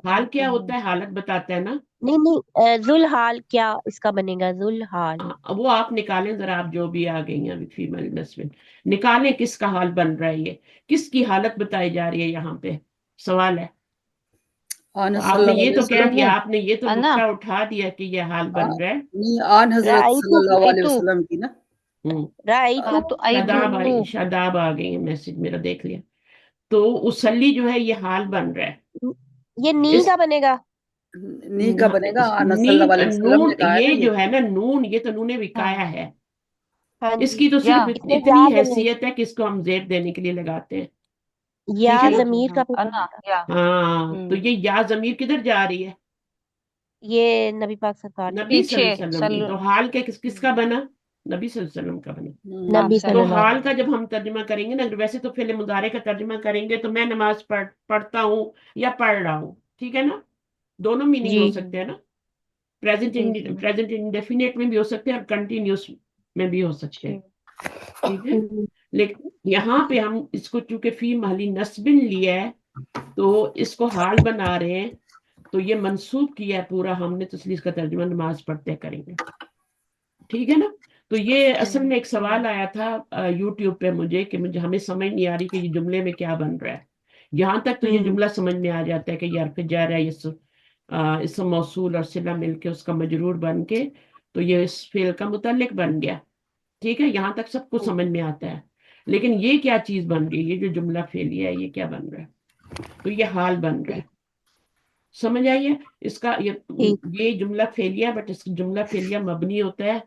हाल क्या होता है, हालत बताता है ना। नहीं नहीं, जुलहाल क्या इसका बनेगा? जुलहाल। अब वो आप निकालें जरा, आप जो भी आ गई हैं अभी फीमेल नस्बिन, निकालें किसका हाल बन रहा है, ये किसकी हालत बताई जा रही है यहाँ पे, सवाल है। आन तो आपने सल्लल्लाहु ये अलैहि तो कह वसल्लम दिया, ने आपने ये तो अन्ना। नुक्ता उठा दिया कि ये हाल आ, बन रहा है। नहीं, आन हजरत राइटू सल्लल्लाहु अलैहि राइटू वसल्लम की ना। हम्म। राइटू। हाँ तो आई टू। शादाब आ गई है, मैसेज मेरा देख लिया। तो उसली जो है ये हाल बन रहा है। ये नी इस का बनेगा। नी का बनेगा, आन सल्लल्लाहु अलैहि वसल्लम नून, ने कहा है ना ये ये। जो है ना नून, ये तो नूने विकाया हाँ। है। हाँ जी। इसकी तो या। सिर्फ इसमें इतनी जा बने। हैसियत है कि इसको हम जेब देने के लिए लगाते हैं। या ٹھیک ہے نا؟ ضمیر کا پھر انا یا ہاں، تو ہوں یہ یا ضمیر کدھر جا رہی ہے؟ یہ نبی پاک سرکار کی نبی طرف۔ صلی اللہ پیچھے علیہ وسلم کی. تو حال کیا کس کا بنا؟ نبی صلی اللہ علیہ وسلم کا بنا. آپ نبی صلی صلی تو اللہ اللہ حال علیہ کا علیہ جب ہم ترجمہ کریں گے نا، ویسے تو فعل مضارع کا ترجمہ کریں گے تو میں نماز پڑھتا ہوں یا پڑھ رہا ہوں، ٹھیک ہے نا؟ دونوں وسلم۔ میننگ ہو جی سکتے وسلم۔ ہیں نا. پریزنٹ جی پریزنٹ انڈیفینٹ میں بھی ہو سکتے ہیں اور کنٹینیوس میں بھی ہو سکتے ہیں، ٹھیک ٹھیک ہے. ہوں، لیکن یہاں پہ ہم اس کو چونکہ فی محلی نصب لیا ہے تو اس کو حال بنا رہے ہیں، تو یہ منسوب کیا ہے پورا ہم نے، تو اس لیے اس کا ترجمہ نماز پڑھتے کریں گے، ٹھیک ہے نا. تو یہ اصل میں ایک سوال آیا تھا یوٹیوب پہ مجھے کہ مجھے ہمیں سمجھ نہیں آ رہی کہ یہ جملے میں کیا بن رہا ہے. یہاں تک تو یہ ہوں، جملہ سمجھ میں آ جاتا ہے کہ یہ حرف جر ہے، یہ اسم موصول اور صلہ مل کے اس کا مجرور بن کے تو یہ اس فعل کا متعلق بن گیا، ٹھیک ہے. یہاں تک سب کچھ سمجھ میں آتا ہے. لیکن یہ کیا چیز بن رہی ہے؟ یہ جو جملہ فعلیہ ہے یہ کیا بن رہا ہے؟ تو یہ حال بن رہا ہے. سمجھ آئیے اس کا ٹھیک۔ یہ جملہ فعلیہ، بٹ اس جملہ فعلیہ مبنی ہوتا ہے،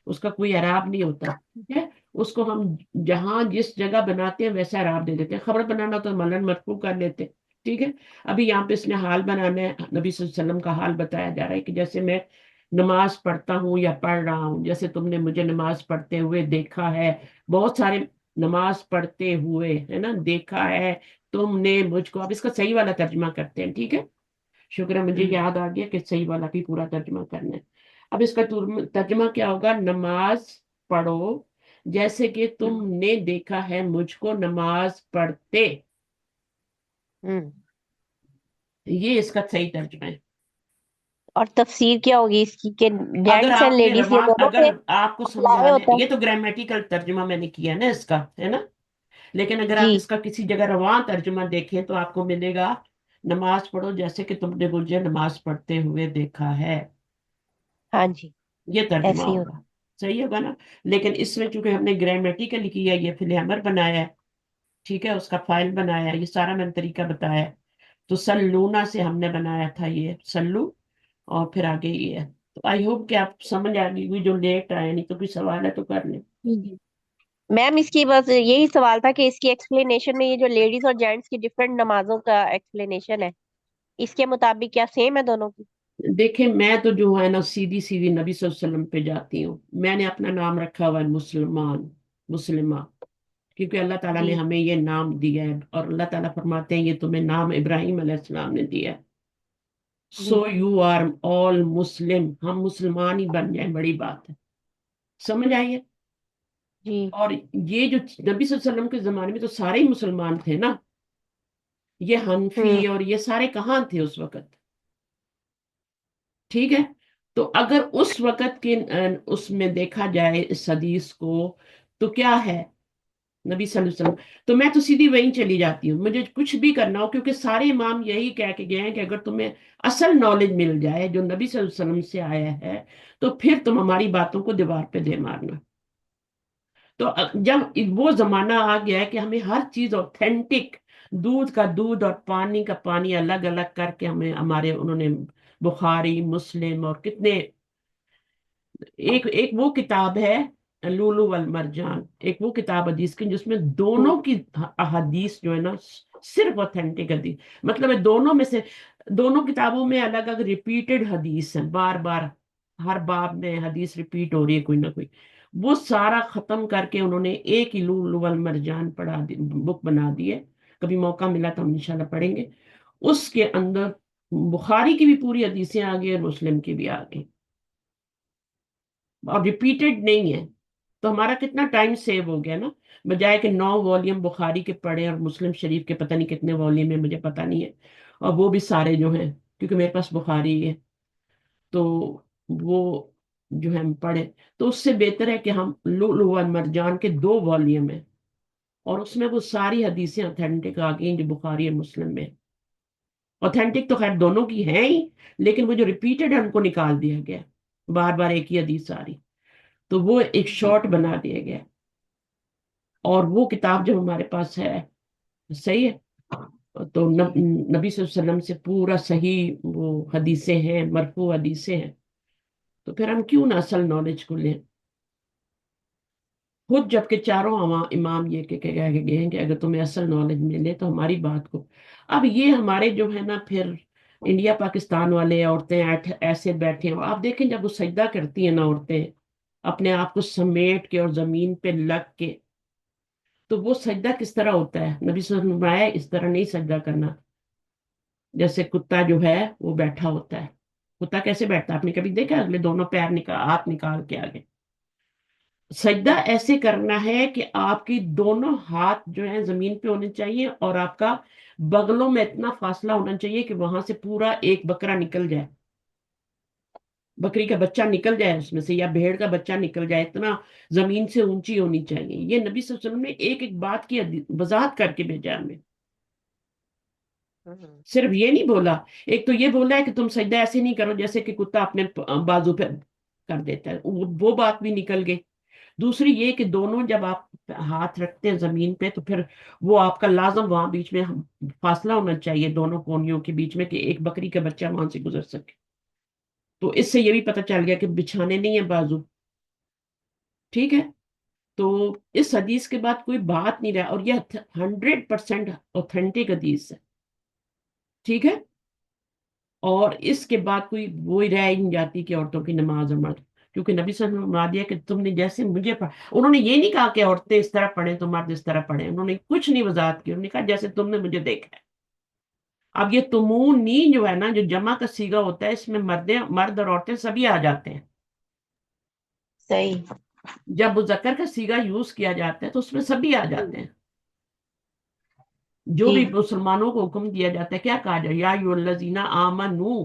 اس کا کوئی اعراب نہیں ہوتا، ٹھیک ہے. اس کو ہم جہاں جس جگہ بناتے ہیں ویسا اعراب دے دیتے ہیں. خبر بنانا تو ملن مرفوع کر لیتے ہیں، ٹھیک ہے. ابھی یہاں پہ اس نے حال بنانا ہے، نبی صلی اللہ علیہ وسلم کا حال بتایا جا رہا ہے کہ جیسے میں نماز پڑھتا ہوں یا پڑھ رہا ہوں، جیسے تم نے مجھے نماز پڑھتے ہوئے دیکھا ہے. بہت سارے نماز پڑھتے ہوئے ہے نا، دیکھا ہے تم نے مجھ کو. اب اس کا صحیح والا ترجمہ کرتے ہیں، ٹھیک ہے. شکر ہے مجھے یاد آ گیا کہ صحیح والا بھی پورا ترجمہ کرنا ہے. اب اس کا ترجمہ کیا ہوگا؟ نماز پڑھو جیسے کہ تم نے دیکھا ہے مجھ کو نماز پڑھتے. ہوں، یہ اس کا صحیح ترجمہ ہے. اور تفسیر کیا ہوگی اس کی کہ اگر جینٹس اینڈ آپ نے لیڈیز یہ رواں دونوں اگر پہ آپ کو اپلائی سمجھانے، ہوتا یہ تو گرامیٹیکل ترجمہ میں نے کیا نا اس کا، ہے نا. لیکن ہے؟ اگر آپ جی اس کا کسی جگہ رواں ترجمہ دیکھیں تو آپ کو ملے گا نماز پڑھو جیسے کہ تم نے مجھے نماز پڑھتے ہوئے دیکھا ہے. ہاں جی، یہ ترجمہ ایسے ہی ہوگا، ہوتا صحیح ہوگا نا. لیکن اس میں چونکہ ہم نے گرامیٹیکل کیا، یہ فعل امر بنایا ہے، ٹھیک ہے، اس کا فائل بنایا ہے، یہ سارا میں نے طریقہ بتایا ہے. تو سلونا سے ہم نے بنایا تھا یہ سلو، اور پھر آگے یہ ہے. تو آئی ہوپ کہ آپ سمجھ آ گئی ہوئی جو لیٹ آئے، نہیں تو کوئی سوال ہے تو کر لیں. ہے۔ میم اس کی بس یہی سوال تھا کہ اس کی ایکسپلینیشن میں یہ جو لیڈیز اور جینٹس کی ڈفرینٹ نمازوں کا ایکسپلینیشن ہے، اس کے مطابق کیا سیم ہے دونوں کی؟ دیکھیں میں تو جو ہے نا سیدھی سیدھی نبی صلی اللہ علیہ وسلم پہ جاتی ہوں. میں نے اپنا نام رکھا ہوا ہے مسلمان، مسلمہ، کیونکہ اللہ تعالیٰ نے جی ہمیں یہ نام دیا ہے، اور اللہ تعالیٰ فرماتے ہیں یہ تمہیں نام ابراہیم علیہ السلام نے دیا ہے. سو جی یو آر آل مسلم. ہم مسلمان ہی بن جائیں، بڑی بات ہے. سمجھ آئیے. جی اور یہ جو نبی صلی اللہ علیہ وسلم کے زمانے میں تو سارے ہی مسلمان تھے نا. یہ حنفی ہوں اور یہ سارے کہاں تھے اس وقت؟ ٹھیک ہے. تو اگر اس وقت کے اس میں دیکھا جائے اس حدیث کو تو کیا ہے نبی صلی اللہ علیہ وسلم. تو میں تو سیدھی وہیں چلی جاتی ہوں، مجھے کچھ بھی کرنا ہو، کیونکہ سارے امام یہی کہہ کے گئے ہیں کہ اگر تمہیں اصل نالج مل جائے جو نبی صلی اللہ علیہ وسلم سے آیا ہے تو پھر تم ہماری باتوں کو دیوار پہ دے مارنا. تو جب وہ زمانہ آ گیا ہے کہ ہمیں ہر چیز اوتھینٹک، دودھ کا دودھ اور پانی کا پانی الگ الگ کر کے ہمیں ہمارے انہوں نے بخاری مسلم اور کتنے، ایک ایک وہ کتاب ہے لولو والمرجان، ایک وہ کتاب حدیث کی جس میں دونوں کی حدیث جو ہے نا صرف اوتھینٹک حدیث، مطلب ہے دونوں میں سے، دونوں کتابوں میں الگ الگ ریپیٹڈ حدیث ہیں، بار بار ہر باب میں حدیث ریپیٹ ہو رہی ہے کوئی نہ کوئی. وہ سارا ختم کر کے انہوں نے ایک ہی لولو والمرجان پڑھا دی، بک بنا دی ہے. کبھی موقع ملا تو ہم انشاءاللہ پڑھیں گے. اس کے اندر بخاری کی بھی پوری حدیثیں آ گئی اور مسلم کی بھی آ گئی، اور ریپیٹڈ نہیں ہے. تو ہمارا کتنا ٹائم سیو ہو گیا نا، بجائے کہ 9 والیوم بخاری کے پڑھے اور مسلم شریف کے پتہ نہیں کتنے والیوم ہے مجھے پتہ نہیں ہے، اور وہ بھی سارے جو ہیں کیونکہ میرے پاس بخاری ہے تو وہ جو ہے ہم پڑھے. تو اس سے بہتر ہے کہ ہم لؤلؤ والمرجان کے 2 والیوم ہیں اور اس میں وہ ساری حدیثیں اوتھینٹک آ گئی ہیں جو بخاری اور مسلم میں. اوتھینٹک تو خیر دونوں کی ہیں ہی، لیکن وہ جو ریپیٹڈ ہے ان کو نکال دیا گیا، بار بار ایک ہی حدیث آ رہی تو وہ ایک شارٹ بنا دیا گیا. اور وہ کتاب جب ہمارے پاس ہے، صحیح ہے، تو جی نبی صلی اللہ علیہ وسلم سے پورا صحیح وہ حدیثیں ہیں، مرفوع حدیثیں ہیں، تو پھر ہم کیوں نہ اصل نالج کو لیں. خود جبکہ چاروں امام یہ کہ کہہ گئے ہیں کہ اگر تمہیں اصل نالج ملے تو ہماری بات کو. اب یہ ہمارے جو ہے نا پھر انڈیا پاکستان والے عورتیں ایسے بیٹھے ہیں. آپ دیکھیں جب وہ سجدہ کرتی ہیں نا عورتیں اپنے آپ کو سمیٹ کے اور زمین پہ لگ کے، تو وہ سجدہ کس طرح ہوتا ہے؟ نبی صلی اللہ علیہ وسلم نے فرمایا اس طرح نہیں سجدہ کرنا جیسے کتا جو ہے وہ بیٹھا ہوتا ہے. کتا کیسے بیٹھتا ہے؟ آپ نے کبھی دیکھا؟ اگلے دونوں پیر نکال، ہاتھ نکال کے آگے. سجدہ ایسے کرنا ہے کہ آپ کی دونوں ہاتھ جو ہیں زمین پہ ہونے چاہیے اور آپ کا بغلوں میں اتنا فاصلہ ہونا چاہیے کہ وہاں سے پورا ایک بکرا نکل جائے، بکری کا بچہ نکل جائے اس میں سے، یا بھیڑ کا بچہ نکل جائے، اتنا زمین سے اونچی ہونی چاہیے. یہ نبی صلی اللہ علیہ وسلم نے ایک ایک بات کی وضاحت کر کے بھیجا ہمیں. ہوں، صرف یہ نہیں بولا، ایک تو یہ بولا ہے کہ تم سجدہ ایسے نہیں کرو جیسے کہ کتا اپنے بازو پہ کر دیتا ہے، وہ بات بھی نکل گئی. دوسری یہ کہ دونوں جب آپ ہاتھ رکھتے ہیں زمین پہ تو پھر وہ آپ کا لازم وہاں بیچ میں فاصلہ ہونا چاہیے دونوں کونیوں کے بیچ میں کہ ایک بکری کا بچہ وہاں سے گزر سکے. تو اس سے یہ بھی پتہ چل گیا کہ بچھانے نہیں ہیں بازو. ٹھیک ہے. تو اس حدیث کے بعد کوئی بات نہیں رہا، اور یہ 100% اوتھینٹک حدیث ہے. ٹھیک ہے. اور اس کے بعد کوئی وہی رہ ہی نہیں جاتی کہ عورتوں کی نماز اور مرد، کیونکہ نبی صلی اللہ علیہ وسلم نے دیا کہ تم نے جیسے مجھے انہوں نے یہ نہیں کہا کہ عورتیں اس طرح پڑھیں تو مرد اس طرح پڑھیں، انہوں نے کچھ نہیں وضاحت کی، انہوں نے کہا جیسے تم نے مجھے دیکھا ہے. اب یہ تمونی جو ہے نا، جو جمع کا صیغہ ہوتا ہے، اس میں مرد اور عورتیں سبھی آ جاتے ہیں. صحیح. جب مذکر کا صیغہ یوز کیا جاتا ہے تو اس میں سبھی آ جاتے ہیں. جو جی بھی مسلمانوں کو حکم دیا جاتا ہے کیا کہا جائے؟ یا ایھا الذین آمنو،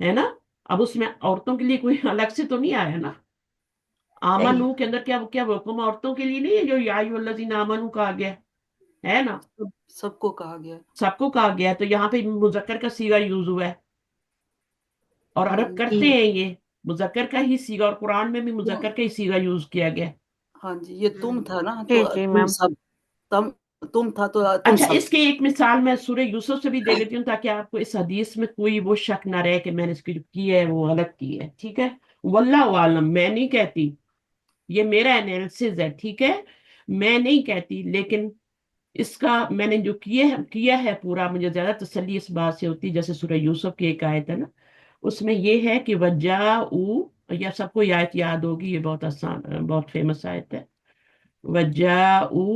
ہے نا. اب اس میں عورتوں کے لیے کوئی الگ سے تو نہیں آیا نا. صحیح. آمنو کے اندر کیا کیا حکم عورتوں کے لیے نہیں ہے جو یا ایھا الذین آمنو کہا گیا ہے نا. سب کو کہا گیا. سب کو کہا گیا ہے، تو یہاں پہ مذکر کا صیغہ یوز ہوا ہے، اور ہاں عرب جی. کرتے ہیں یہ مذکر کا ہی صیغہ، اور قرآن میں بھی مذکر کا ہی صیغہ یوز کیا گیا ہے. ہاں جی، یہ تم تھا نا جی تو جی تم میم. سب، تم تھا تو تم اچھا، سب. اس کی ایک مثال میں سورہ یوسف سے بھی دے لیتی ہوں تاکہ آپ کو اس حدیث میں کوئی وہ شک نہ رہے کہ میں نے اس کی جو کی ہے وہ غلط کی ہے. ٹھیک ہے. واللہ عالم، میں نہیں کہتی، یہ میرا انالیسز ہے. ٹھیک ہے. میں نہیں کہتی، لیکن اس کا میں نے جو کیا ہے پورا، مجھے زیادہ تسلی اس بات سے ہوتی جیسے سورہ یوسف کی ایک آیت ہے نا، اس میں یہ ہے کہ وجاؤ، یا سب کو یہ آیت یاد ہوگی، یہ بہت آسان بہت فیمس آیت ہے. وجاؤ،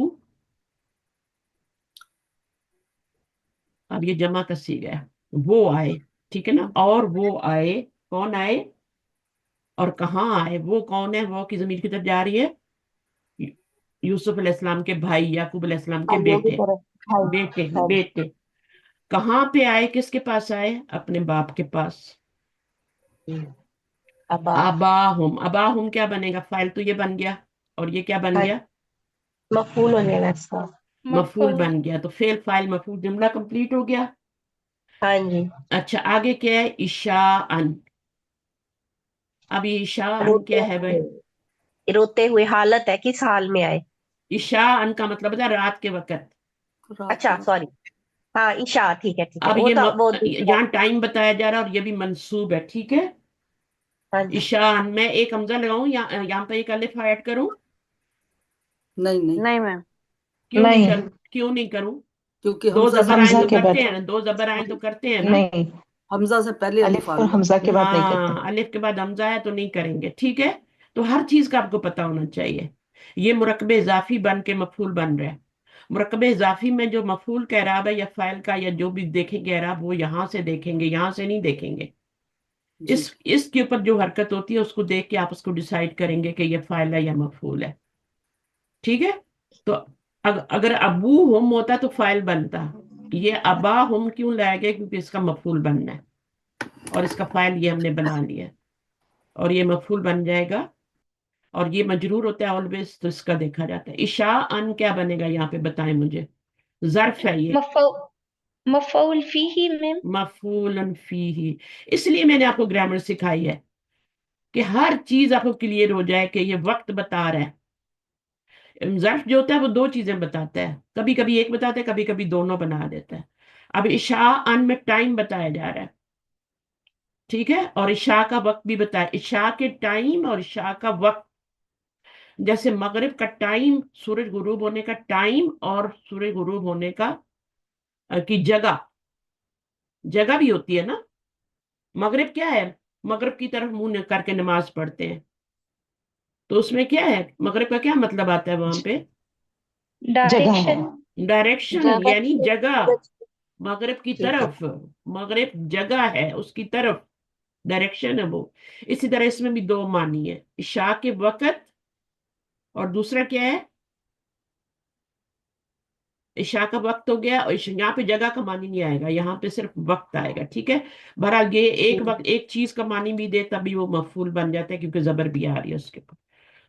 اب یہ جمع کا صیغہ ہے، وہ آئے. ٹھیک ہے نا. اور وہ آئے، کون آئے اور کہاں آئے؟ وہ کون ہے؟ وہ کی ضمیر کی طرف جا رہی ہے یوسف علیہ السلام کے بھائی، یعقوب علیہ السلام کے بھائیوں کی بیٹے. طرف. بھائی. بیٹے بھائی. بیٹے کہاں پہ آئے؟ کس کے پاس آئے؟ اپنے باپ کے پاس. ابا. اباہم کیا بنے گا؟ فائل تو یہ بن گیا، اور یہ کیا بن ہاں، گیا؟ مفعول ہو جائے گا اس کا. مفعول بن گیا. تو فعل فائل مفعول، جملہ کمپلیٹ ہو گیا. ہاں جی. اچھا، آگے کیا ہے؟ عشاءن. اب یہ عشاءن روتے کیا ہے بھائی؟ روتے ہوئے حالت ہے، کس حال میں آئے؟ عشاءن کا مطلب ہے رات کے وقت. رات اچھا کے وقت. سوری. ہاں عشاء، ٹھیک ہے ٹھیک ہے، اب وہ یہ تو وہ دوسرا. یہاں ٹائم بتایا جا رہا ہے اور یہ بھی منصوب ہے. ٹھیک ہے. ہاں جی. عشاءن، میں ایک حمزہ لگاؤں یا یہاں پہ ایک الف ایڈ کروں؟ نہیں نہیں، نہیں میم. کیوں نہیں نہیں، کروں؟ کیوں نہیں کروں؟ کیونکہ دو حمزہ سے زبر آئیں حمزہ تو کے پہلے، کرتے بعد. ہیں نا، دو زبر آئیں تو کرتے ہیں نا. نہیں، حمزہ سے پہلے الف الف اور آنا. حمزہ کے بعد نہیں کرتے. ہاں، الف کے بعد حمزہ ہے تو نہیں کریں گے. ٹھیک ہے. تو ہر چیز کا آپ کو پتا ہونا چاہیے. یہ مرکب اضافی بن کے مفعول بن رہا ہے. مرکب اضافی میں جو مفعول کا اعراب ہے یا فاعل کا یا جو بھی دیکھیں گے اعراب، وہ یہاں سے دیکھیں گے، یہاں سے نہیں دیکھیں گے. جی. اس کے اوپر جو حرکت ہوتی ہے اس کو دیکھ کے آپ اس کو ڈیسائیڈ کریں گے کہ یہ فاعل ہے یا مفعول ہے. ٹھیک ہے. تو اگر ابو ہم ہوتا تو فاعل بنتا. یہ ابا ہم کیوں لائے گئے؟ کیونکہ اس کا مفعول بننا ہے، اور اس کا فاعل یہ ہم نے بنا لیا ہے، اور یہ مفعول بن جائے گا. اور یہ مجرور ہوتا ہے آلویز، تو اس کا دیکھا جاتا ہے. عشاء ان کیا بنے گا یہاں پہ؟ بتائیں مجھے. ظرف ہے یہ، مفعول فیہ میں. مفعول فیہ. اس لیے میں نے آپ کو گرامر سکھائی ہے کہ ہر چیز آپ کو کلیئر ہو جائے کہ یہ وقت بتا رہا ہے. ظرف جو ہوتا ہے وہ دو چیزیں بتاتا ہے، کبھی کبھی ایک بتاتا ہے، کبھی کبھی دونوں بنا دیتا ہے. اب عشاء ان میں ٹائم بتایا جا رہا ہے. ٹھیک ہے. اور عشاء کا وقت بھی بتایا. عشاء کے ٹائم اور عشاء کا وقت جیسے مغرب کا ٹائم، سورج غروب ہونے کا ٹائم اور سورج غروب ہونے کا کی جگہ، جگہ بھی ہوتی ہے نا. مغرب کیا ہے؟ مغرب کی طرف منہ کر کے نماز پڑھتے ہیں، تو اس میں کیا ہے؟ مغرب کا کیا مطلب آتا ہے وہاں پہ؟ جگہ ہے. ڈائریکشن. ڈائریکشن، جگہ. یعنی جگہ. مغرب کی ٹھیک ہے. طرف، مغرب جگہ ہے اس کی طرف، ڈائریکشن ہے وہ. اسی طرح اس میں بھی دو معنی ہے، عشاء کے وقت، اور دوسرا کیا ہے؟ عشاء کا وقت ہو گیا، اور یہاں پہ جگہ کا معنی نہیں آئے گا، یہاں پہ صرف وقت آئے گا. ٹھیک ہے. بہرحال یہ ایک وقت ایک چیز کا معنی بھی دے تبھی وہ مفعول بن جاتا ہے، کیونکہ زبر بھی آ رہی ہے اس کے اوپر.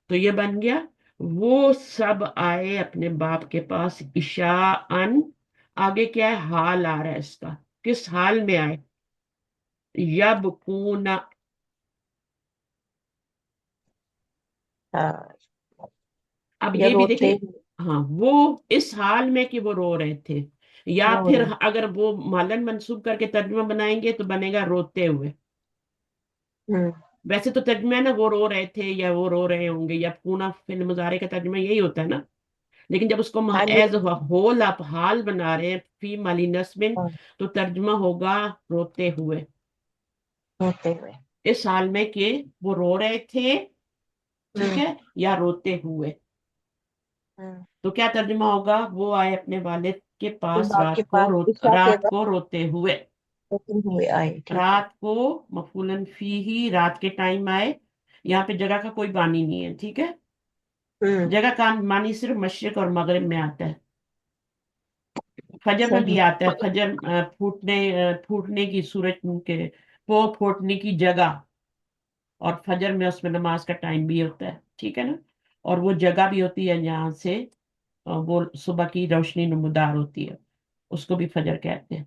تو یہ بن گیا، وہ سب آئے اپنے باپ کے پاس عشاءً. آگے کیا ہے؟ حال آ رہا ہے اس کا. کس حال میں آئے؟ یبکون. ہاں، اب یا یہ بھی روتے دیکھیں، ہوئے. ہاں وہ اس حال میں کہ وہ رو رہے تھے، یا رو پھر رہے. اگر وہ مالن منصوب کر کے ترجمہ بنائیں گے تو بنے گا روتے ہوئے. ہوں. ویسے تو ترجمہ ہے نا وہ رو رہے تھے یا وہ رو رہے ہوں گے، یا پونا فعل مضارع کا ترجمہ یہی ہوتا ہے نا. لیکن جب اس کو ہاں جی. ایز ہول آپ حال بنا رہے ہیں فی مالی نسبن، ہاں، تو ترجمہ ہوگا روتے ہوئے، روتے ہوئے. اس حال میں کہ وہ رو رہے تھے. ٹھیک ہوں. ہے. یا روتے ہوئے. ہوں. تو کیا ترجمہ ہوگا؟ وہ آئے اپنے والد کے تو پاس باپ کے رات کو پاس عشاء کے رات کو وقت روتے ہوئے. روتے ہوئے آئے. ٹھیک ہے. رات کو مفعول فی ہی، رات کے ٹائم آئے. یہاں پہ جگہ کا کوئی بانی نہیں ہے. ٹھیک ہے. ہوں. جگہ کا معنی صرف مشرق اور مغرب میں آتا ہے. فجر میں بھی صحیح. آتا ہے، فجر پھوٹنے کی سورج کے وہ پھوٹنے کی جگہ، اور فجر میں اس میں نماز کا ٹائم بھی ہوتا ہے. ٹھیک ہے نا. اور وہ جگہ بھی ہوتی ہے جہاں سے وہ صبح کی روشنی نمودار ہوتی ہے، اس کو بھی فجر کہتے ہیں.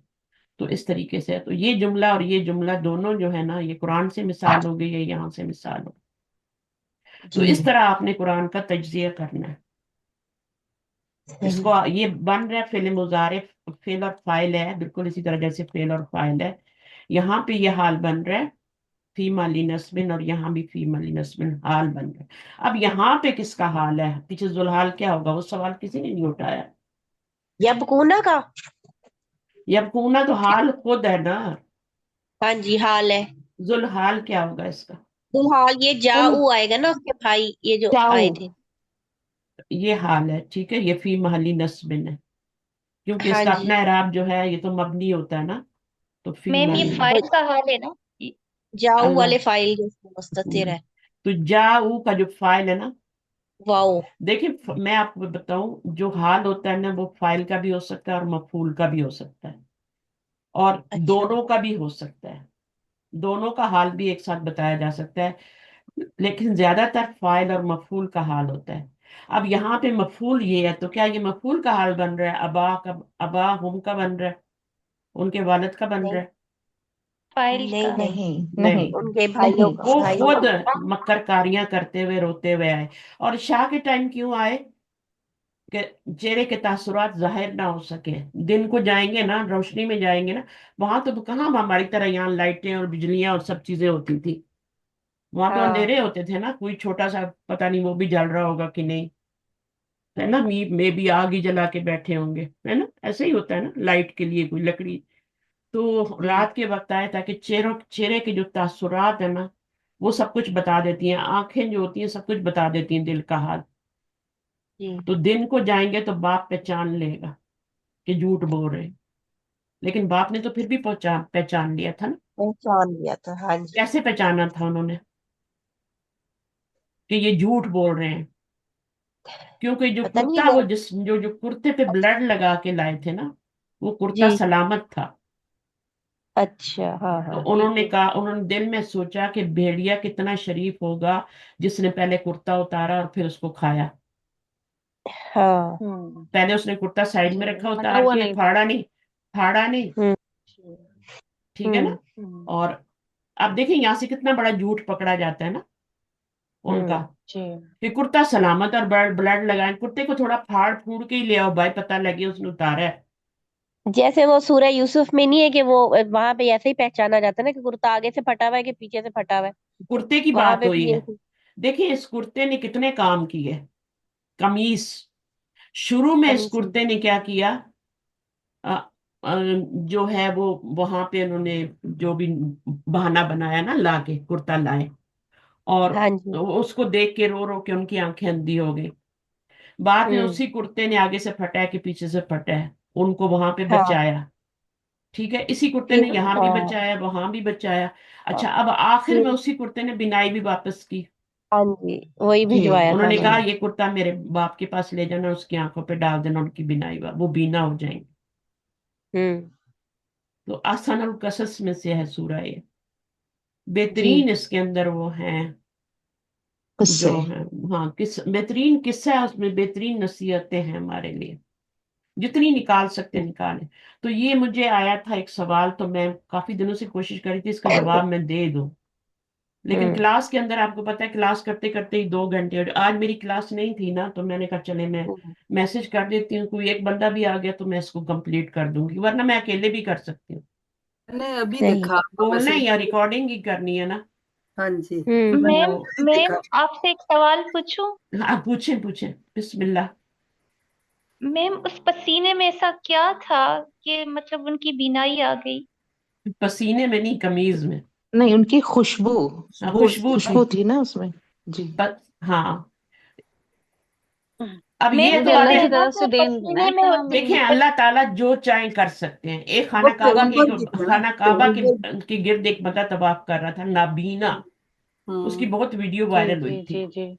تو اس طریقے سے تو یہ جملہ اور یہ جملہ دونوں جو ہے نا، یہ قرآن سے مثال ہو گئی ہے، یہاں سے مثال ہو. تو جی. اس طرح آپ نے قرآن کا تجزیہ کرنا ہے. اس صحیح. کو یہ بن رہا ہے فعل مضارع، فعل اور فاعل ہے، بالکل اسی طرح جیسے فعل اور فاعل ہے. یہاں پہ یہ حال بن رہا ہے فی مالی نسبن، اور یہاں بھی فی مالی نسبن حال بن رہا ہے. اب یہاں پہ کس کا حال ہے؟ پیچھے ذوالحال کیا ہوگا؟ وہ سوال کسی نے نہیں اٹھایا. یبکونا کا. یبکونا تو حال خود ہے نا. ہاں جی، حال ہے. ذوالحال کیا ہوگا اس کا؟ حال یہ ان جاؤ آئے گا نا، اس کے بھائی یہ جو جاؤ، آئے تھے. یہ حال ہے. ٹھیک ہے. یہ فی محلی نصب ہے، کیونکہ اس ہاں کا جی. اپنا اعراب جو ہے یہ تو مبنی ہوتا ہے نا، تو فی میم یہ محلی نصب. فائل کا حال ہے نا. جاؤ اللہ. والے فائل جو اس میں مستتر ہے. تو جاؤ کا جو فائل ہے نا، واؤ. دیکھیں میں آپ کو بتاؤں، جو حال ہوتا ہے نا وہ فائل کا بھی ہو سکتا ہے اور مفعول کا بھی ہو سکتا ہے، اور اچھا. دونوں کا بھی ہو سکتا ہے. دونوں کا حال بھی ایک ساتھ بتایا جا سکتا ہے، لیکن زیادہ تر فاعل اور مفعول کا حال ہوتا ہے. اب یہاں پہ مفعول یہ ہے، تو کیا یہ مفعول کا حال بن رہا ہے؟ ابا ہم کا بن رہا ہے؟ ان کے والد کا بن نہیں رہا ہے؟ فائل نہیں کا. نہیں. نہیں نہیں. نہیں ان کے بھائیوں کا، وہ بھائیوں خود کا. مکر کاریاں کرتے ہوئے روتے ہوئے آئے. اور شاہ کے ٹائم کیوں آئے؟ کہ چہرے کے تاثرات ظاہر نہ ہو سکے. دن کو جائیں گے نا، روشنی میں جائیں گے نا، وہاں تو کہاں ہماری طرح یہاں لائٹیں اور بجلیاں اور سب چیزیں ہوتی تھی. وہاں تو ہاں. اندھیرے ہوتے تھے نا، کوئی چھوٹا سا پتہ نہیں وہ بھی جل رہا ہوگا کہ نہیں، ہے نا. میں بھی آگ ہی جلا کے بیٹھے ہوں گے، ہے نا. ایسے ہی ہوتا ہے نا، لائٹ کے لیے کوئی لکڑی. تو جی. رات کے وقت آئے تاکہ چہرے کے جو تاثرات ہیں نا وہ سب کچھ بتا دیتی ہیں. آنکھیں جو ہوتی ہیں سب کچھ بتا دیتی ہیں، دل کا حال. جی. تو دن کو جائیں گے تو باپ پہچان لے گا کہ جھوٹ بول رہے ہیں. لیکن باپ نے تو پھر بھی پہچان لیا تھا نا. پہچان لیا تھا. ہاں جی. کیسے پہچانا تھا انہوں نے کہ یہ جھوٹ بول رہے ہیں؟ کیونکہ جو پتہ نہیں کرتا وہ. وہ جو کرتے پہ بلڈ لگا کے لائے تھے نا، وہ کرتا جی. سلامت تھا. اچھا. ہاں تو ہاں. انہوں نے کہا، انہوں نے دل میں سوچا کہ بھیڑیا کتنا شریف ہوگا جس نے پہلے کرتا اتارا اور پھر اس کو کھایا. ہاں. پہلے اس نے کرتا سائڈ میں جی رکھا پھٹا اتار ہوا کے، نہیں تھا. پھاڑا نہیں. ہوں. ٹھیک ہے نا. ہوں. اور اب دیکھیں یہاں سے کتنا بڑا جھوٹ پکڑا جاتا ہے نا ان ہوں. کا، جی. کہ کرتا سلامت اور بلڈ لگائیں. کرتے کو تھوڑا پھاڑ پھوڑ کے ہی لے آؤ بھائی، پتہ لگے اس نے اتارا ہے. جیسے وہ سورہ یوسف میں نہیں ہے کہ وہ وہاں پہ ایسے ہی پہچانا جاتا ہے نا کہ کرتا آگے سے پھٹا ہوا ہے کہ پیچھے سے پھٹا ہوا ہے. کرتے کی وہاں بات پہ بھی ہوئی ہے. ایسے. देखिए इस कुर्ते ने कितने काम किए। कमीज, शुरू में इस कमीज की। कुर्ते ने क्या किया, अ, अ, जो है वो वहां पे उन्होंने जो भी बहाना बनाया ना, लाके कुर्ता लाए, और हाँ जी। उसको देख के रो रो के उनकी आंखें अंधी हो गई। बाद में हम्म। उसी कुर्ते ने आगे से फटा है कि पीछे से फटा है, उनको वहां पे हाँ। बचाया। ठीक है, इसी कुर्ते फिर ने यहाँ भी बचाया, वहां भी बचाया। अच्छा, अब आखिर में फिर उसी कुर्ते ने बिनाई भी वापस की। हाँ जी, वही जी, भिजवाया था उन्होंने कहा उन्होंने। ये कुर्ता मेरे बाप के पास ले जाना, उसकी आंखों पे डाल देना, उनकी बिनाई वो बीना हो जाएंगे। हम्म। तो आसान कसस में से है सूरा ये। जी। बेहतरीन इसके अंदर वो हैं जो किससे? है। हाँ, बेहतरीन किस्सा है उसमें, बेहतरीन नसीहतें हैं हमारे लिए, जितनी निकाल सकते निकालें। तो ये मुझे आया था एक सवाल, तो मैं काफी दिनों से कोशिश करी थी इसका जवाब मैं दे दूं, लेकिन हम्म। क्लास के अंदर आपको पता है क्लास करते करते ही 2 घंटे, और आज मेरी क्लास नहीं थी ना, तो मैंने कहा चले मैं हम्म। मैसेज कर देती हूँ, कोई एक बंदा भी आ गया तो मैं इसको कंप्लीट कर दूंगी, वरना मैं अकेले भी कर सकती हूँ। मैंने अभी सही देखा है। आपका बोलना है मैसेज। या रिकॉर्डिंग ही करनी है ना। हाँ जी, हम्म। मैंने मैम, तो अभी मैम देखा। आपसे एक सवाल पूछूं? हाँ, पूछें पूछें, बिस्मिल्लाह। मैम, उस पसीने में ऐसा क्या था कि मतलब उनकी बीनाई आ गई? पसीने में नहीं, कमीज में। नहीं, उनकी खुशबू, हाँ, वो खुशबू थी। खुशबू थी ना उसमें। जी। हाँ, अब मैम, ये मुझे तो अल्लाह आगे, की जगह तरफ से तो देन पसीने है में कि हम देखें होती। अल्लाह ताला जो चाहे कर सकते हैं। एक वो खाना काबा के, पैगंबर भी थे ना, खाना काबा पैगंबर। के गिर्द एक बंदा तवाफ कर रहा था, नाबीना। उसकी हम्म। बहुत वीडियो जी वायरल हुई जी थी, जी जी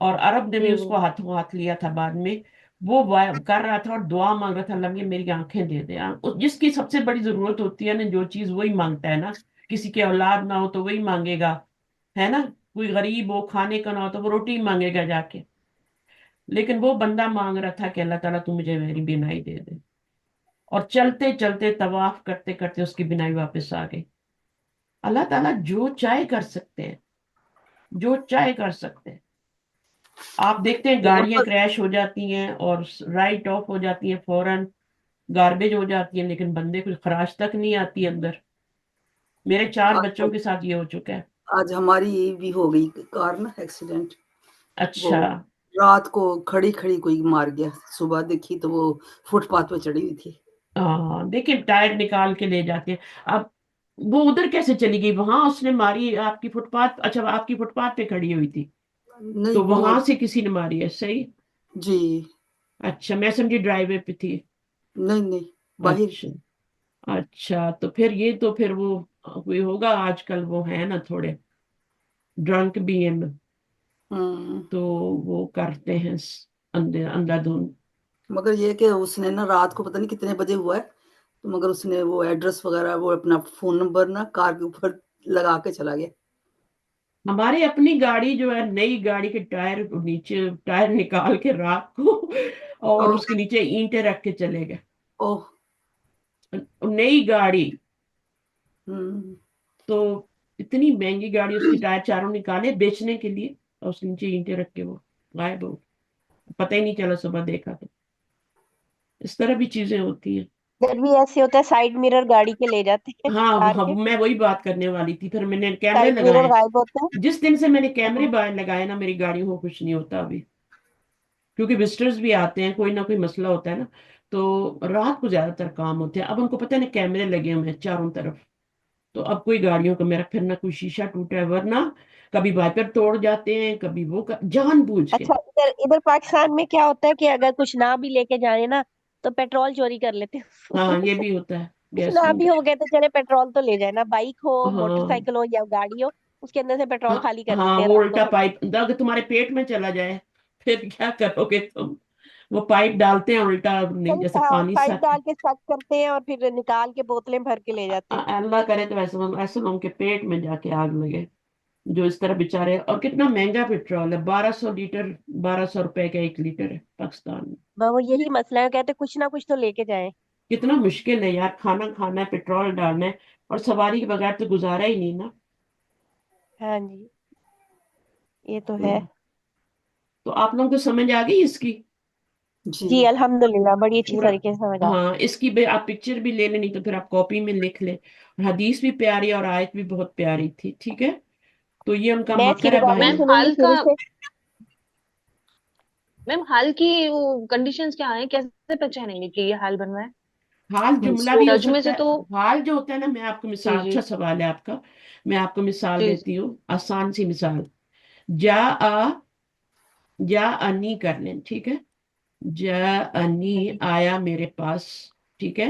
और अरब ने भी जी वो उसको हाथों हाथ लिया था बाद में। वो कर रहा था और दुआ मांग रहा था, अल्लाह ये मेरी आंखें दे दे। जिसकी सबसे बड़ी जरूरत होती है ना, जो चीज वही मांगता है ना। किसी के औलाद ना हो तो वही मांगेगा, है ना। कोई गरीब हो, खाने का ना हो तो वो रोटी ही मांगेगा जाके। लेकिन वो बंदा मांग रहा था कि अल्लाह ताला तू मुझे मेरी बीनाई दे दे, और चलते चलते तवाफ करते करते उसकी बीनाई वापस आ गई। अल्लाह ताला जो चाहे कर सकते हैं, जो चाहे कर सकते हैं। आप देखते हैं गाड़ियां पैगंबर। क्रैश हो जाती हैं और राइट ऑफ हो जाती हैं फौरन, गार्बेज हो जाती है, लेकिन बंदे को खराश तक नहीं आती अंदर। मेरे 4 बच्चों आज, के साथ ये हो चुका है। आज हमारी ये भी हो गई कार ना एक्सीडेंट। वो अच्छा। रात को खड़ी खड़ी कोई मार गया, सुबह देखी तो वो फुटपाथ पे चढ़ी हुई थी। हाँ, देखिए टायर निकाल के ले जाते हैं। अब वो उधर कैसे चली गई, वहां उसने मारी आपकी फुटपाथ, अच्छा आपकी फुटपाथ पे खड़ी हुई थी, नहीं तो वो, वहां से किसी ने मारी है, सही। जी, अच्छा, मैं समझी ड्राइवे पे थी। नहीं नहीं, बाहर। अच्छा। अच्छा, तो फिर ये तो फिर वो कोई होगा, आजकल वो है ना थोड़े ड्रंक भी हैं, हम्म। तो वो करते हैं अंधाधुंध। मगर ये कि उसने ना रात को पता नहीं कितने बजे हुआ है, तो मगर उसने वो एड्रेस वगैरह वो अपना फोन नंबर ना कार के ऊपर लगा के चला गया। हमारे अपनी गाड़ी जो है, नई गाड़ी के टायर नीचे, टायर निकाल के रात को और ओह। उसके नीचे ईंटें रख के चले गए। ओह। नई गाड़ी, हम्म। तो इतनी महंगी गाड़ी, उसके टायर चारों निकाले बेचने के लिए, और उसके नीचे ईंटें रख के वो गायब हो गए। पता ही नहीं चला, सुबह देखा तो। इस तरह भी चीजें होती हैं। इधर भी ऐसे होता है, साइड मिरर गाड़ी के ले जाते हैं हाँ, कार के। मैं वही बात करने वाली थी, फिर मैंने कैमरे साइड मिरर लगाए। गायब होते हैं। जिस दिन से मैंने कैमरे हम्म। बाहर लगाए ना, मेरी गाड़ियों को कुछ नहीं होता अभी, क्योंकि विजिटर्स भी आते हैं, कोई ना कोई मसला होता है ना, तो रात को ज्यादातर काम होते हैं। अब उनको पता है ना कैमरे लगे हुए हैं चारों तरफ, तो अब कोई गाड़ियों का मेरा फिर ना कोई शीशा टूटा है, वरना कभी वाइपर तोड़ जाते हैं, कभी वो जानबूझ के। अच्छा, इधर इधर पाकिस्तान में क्या होता है कि अगर कुछ ना भी लेके जाए ना, तो पेट्रोल चोरी कर लेते हैं हाँ, उसमें ये से। भी होता है, कुछ गैस ना भी बंद। हो गया तो चले पेट्रोल तो ले जाए ना, बाइक हो, हाँ मोटरसाइकिल हो या गाड़ी हो, उसके अंदर से पेट्रोल हाँ खाली कर हाँ, लेते हैं वो रात को उल्टा फिर। पाइप अगर तुम्हारे पेट में चला जाए, फिर क्या करोगे तुम। वो पाइप डालते हैं उल्टा, नहीं सही जैसे कहा, पानी पाइप सक। डाल के सक करते हैं और फिर निकाल के बोतलें भर के ले जाते हैं। अल्लाह करे तो ऐसे ऐसे लोगों के पेट में जाके आग लगे, जो इस तरह बेचारे। और कितना महंगा पेट्रोल है, 1200 लीटर, 1200 रुपए का 1 लीटर है पाकिस्तान में। वो यही मसला है, कहते कुछ ना कुछ तो लेके जाए। कितना मुश्किल है यार, खाना खाना है, पेट्रोल डालना है, और सवारी के बगैर तो गुजारा ही नहीं ना। हाँ जी, ये तो है। तो, तो आप लोगों को समझ आ गई इसकी जी। जी अल्हम्दुलिल्लाह, बड़ी अच्छी पूरा। तरीके से समझ आ हाँ, इसकी भी आप पिक्चर भी ले लेनी, तो फिर आप कॉपी में लिख ले। और हदीस भी प्यारी और आयत भी बहुत प्यारी थी, ठीक है। तो ये उनका मैं इसकी मकर है रिकॉर्डिंग मैम बाहर। सुनूंगी हाल शुरू का, से। मैम हाल की वो कंडीशंस क्या है, कैसे पहचानेंगे कि ये हाल बन रहा है? हाल जुमला भी हो तर्जुमे सकता से है। तो। हाल जो होता है ना, मैं आपको जी मिसाल, जी अच्छा सवाल है आपका, मैं आपको मिसाल जी देती हूँ, आसान सी मिसाल। जा आ, जा अनी कर लें, ठीक है। जा अनी जी। आया मेरे पास, ठीक है।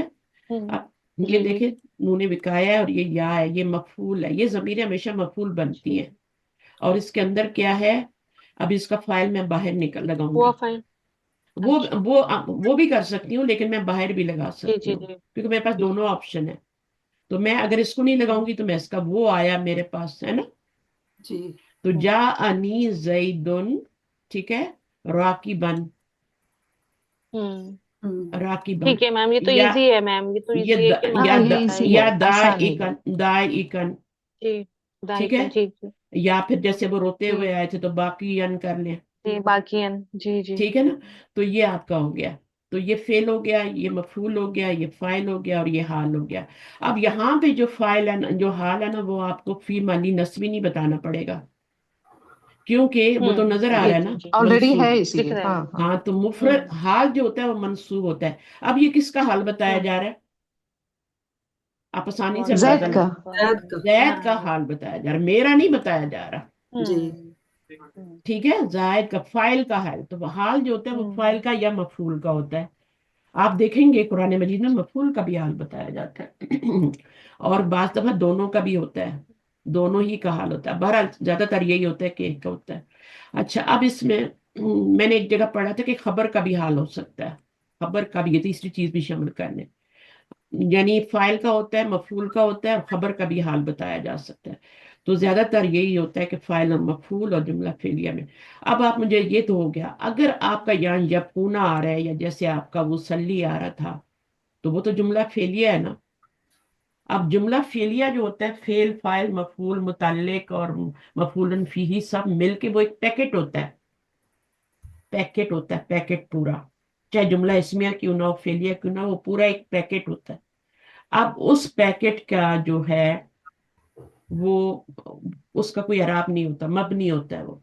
हम्म, अब ये जी जी देखिए, नूने बिकाया है और ये या है, ये मफूल है, ये जमीरें हमेशा मफूल बनती जी। हैं। और इसके अंदर क्या है, अब इसका फाइल मैं बाहर निकल हुआ लगाऊंगी। फाइन। वो अच्छा। वो वो भी कर सकती हूँ, लेकिन मैं बाहर भी लगा जी सकती जी हूँ, जी क्योंकि मेरे पास जी। दोनों ऑप्शन है। तो मैं अगर इसको नहीं हम्म लगाऊंगी तो मैं इसका वो आया मेरे पास, है ना। जी। तो हम्म जा अनी जैदुन, ठीक है, राकिबन, हम्म। हम्म। ठीक है मैम, ये तो या इजी है मैम, ये तो ये इजी है कि हाँ, या मफहूम ये इसी बताएगा। है, या आसान ही है। दाई इकन, जी। ठीक दाहिकन, है। ठीक जी। या फिर जैसे वो रोते जी हुए आए थे तो बाकी अन कर लें, जी, बाकी अन, जी जी। ठीक है ना। तो ये आपका हो गया। तो ये फेल हो गया, ये मफूल हो गया, ये फाइल हो गया, और ये हाल हो गया। अब यहाँ पे जो फाइल है ना, जो हाल है ना, वो आपको फी माली नस्बी नहीं बताना पड़ेगा, क्योंकि वो तो नजर आ जी रहा है जी ना, जी। ऑलरेडी है मंसूब। दिख इसीलिए, रहा है। हाँ हाँ। हाँ, तो मुफरद हम्म हाल जो होता है वो मंसूब होता है। अब ये किसका हाल बताया हम्म। जा रहा है, आप आसानी से कौन सा अंदाजा जैद है का। लगा। आपका? शायद का। जैद का हाँ। हाल बताया जा रहा है, मेरा नहीं बताया जा रहा। जी। हम्म हम्म ठीक है, जायद का, फाइल का हाल, तो हाल जो होता है वो फाइल हम्म का या मफूल का होता है। आप देखेंगे कुरान मजीद में मफूल का भी हाल बताया जाता है और बाज दफा दोनों का भी होता है, दोनों ही का हाल होता है। बहरहाल ज्यादातर यही होता है कि एक का होता है। अच्छा, अब इसमें मैंने एक जगह पढ़ा था कि खबर का भी हाल हो सकता है, खबर का भी, ये तीसरी चीज भी शामिल करने, यानी फाइल का होता है, मफूल का होता है, और खबर का भी हाल बताया जा सकता है। तो ज्यादातर यही होता है कि फाइल और मफूल और जुमला फेलिया में। अब आप मुझे, ये तो हो गया, अगर आपका यहाँ यकूना आ रहा है या जैसे आपका वो सल्ली आ रहा था, तो वो तो जुमला फेलिया है ना। अब जुमला फेलिया जो होता है, फेल, फाइल, मफूल, मुतल्लिक और मफूलन फीही सब मिलके वो एक पैकेट होता है, पैकेट होता है, पैकेट पूरा। चाहे जुमला इसमिया क्यों ना हो, फेलिया क्यों ना हो, वो पूरा एक पैकेट होता है। अब उस पैकेट का जो है वो, उसका कोई एराब नहीं होता, मबनी होता है वो।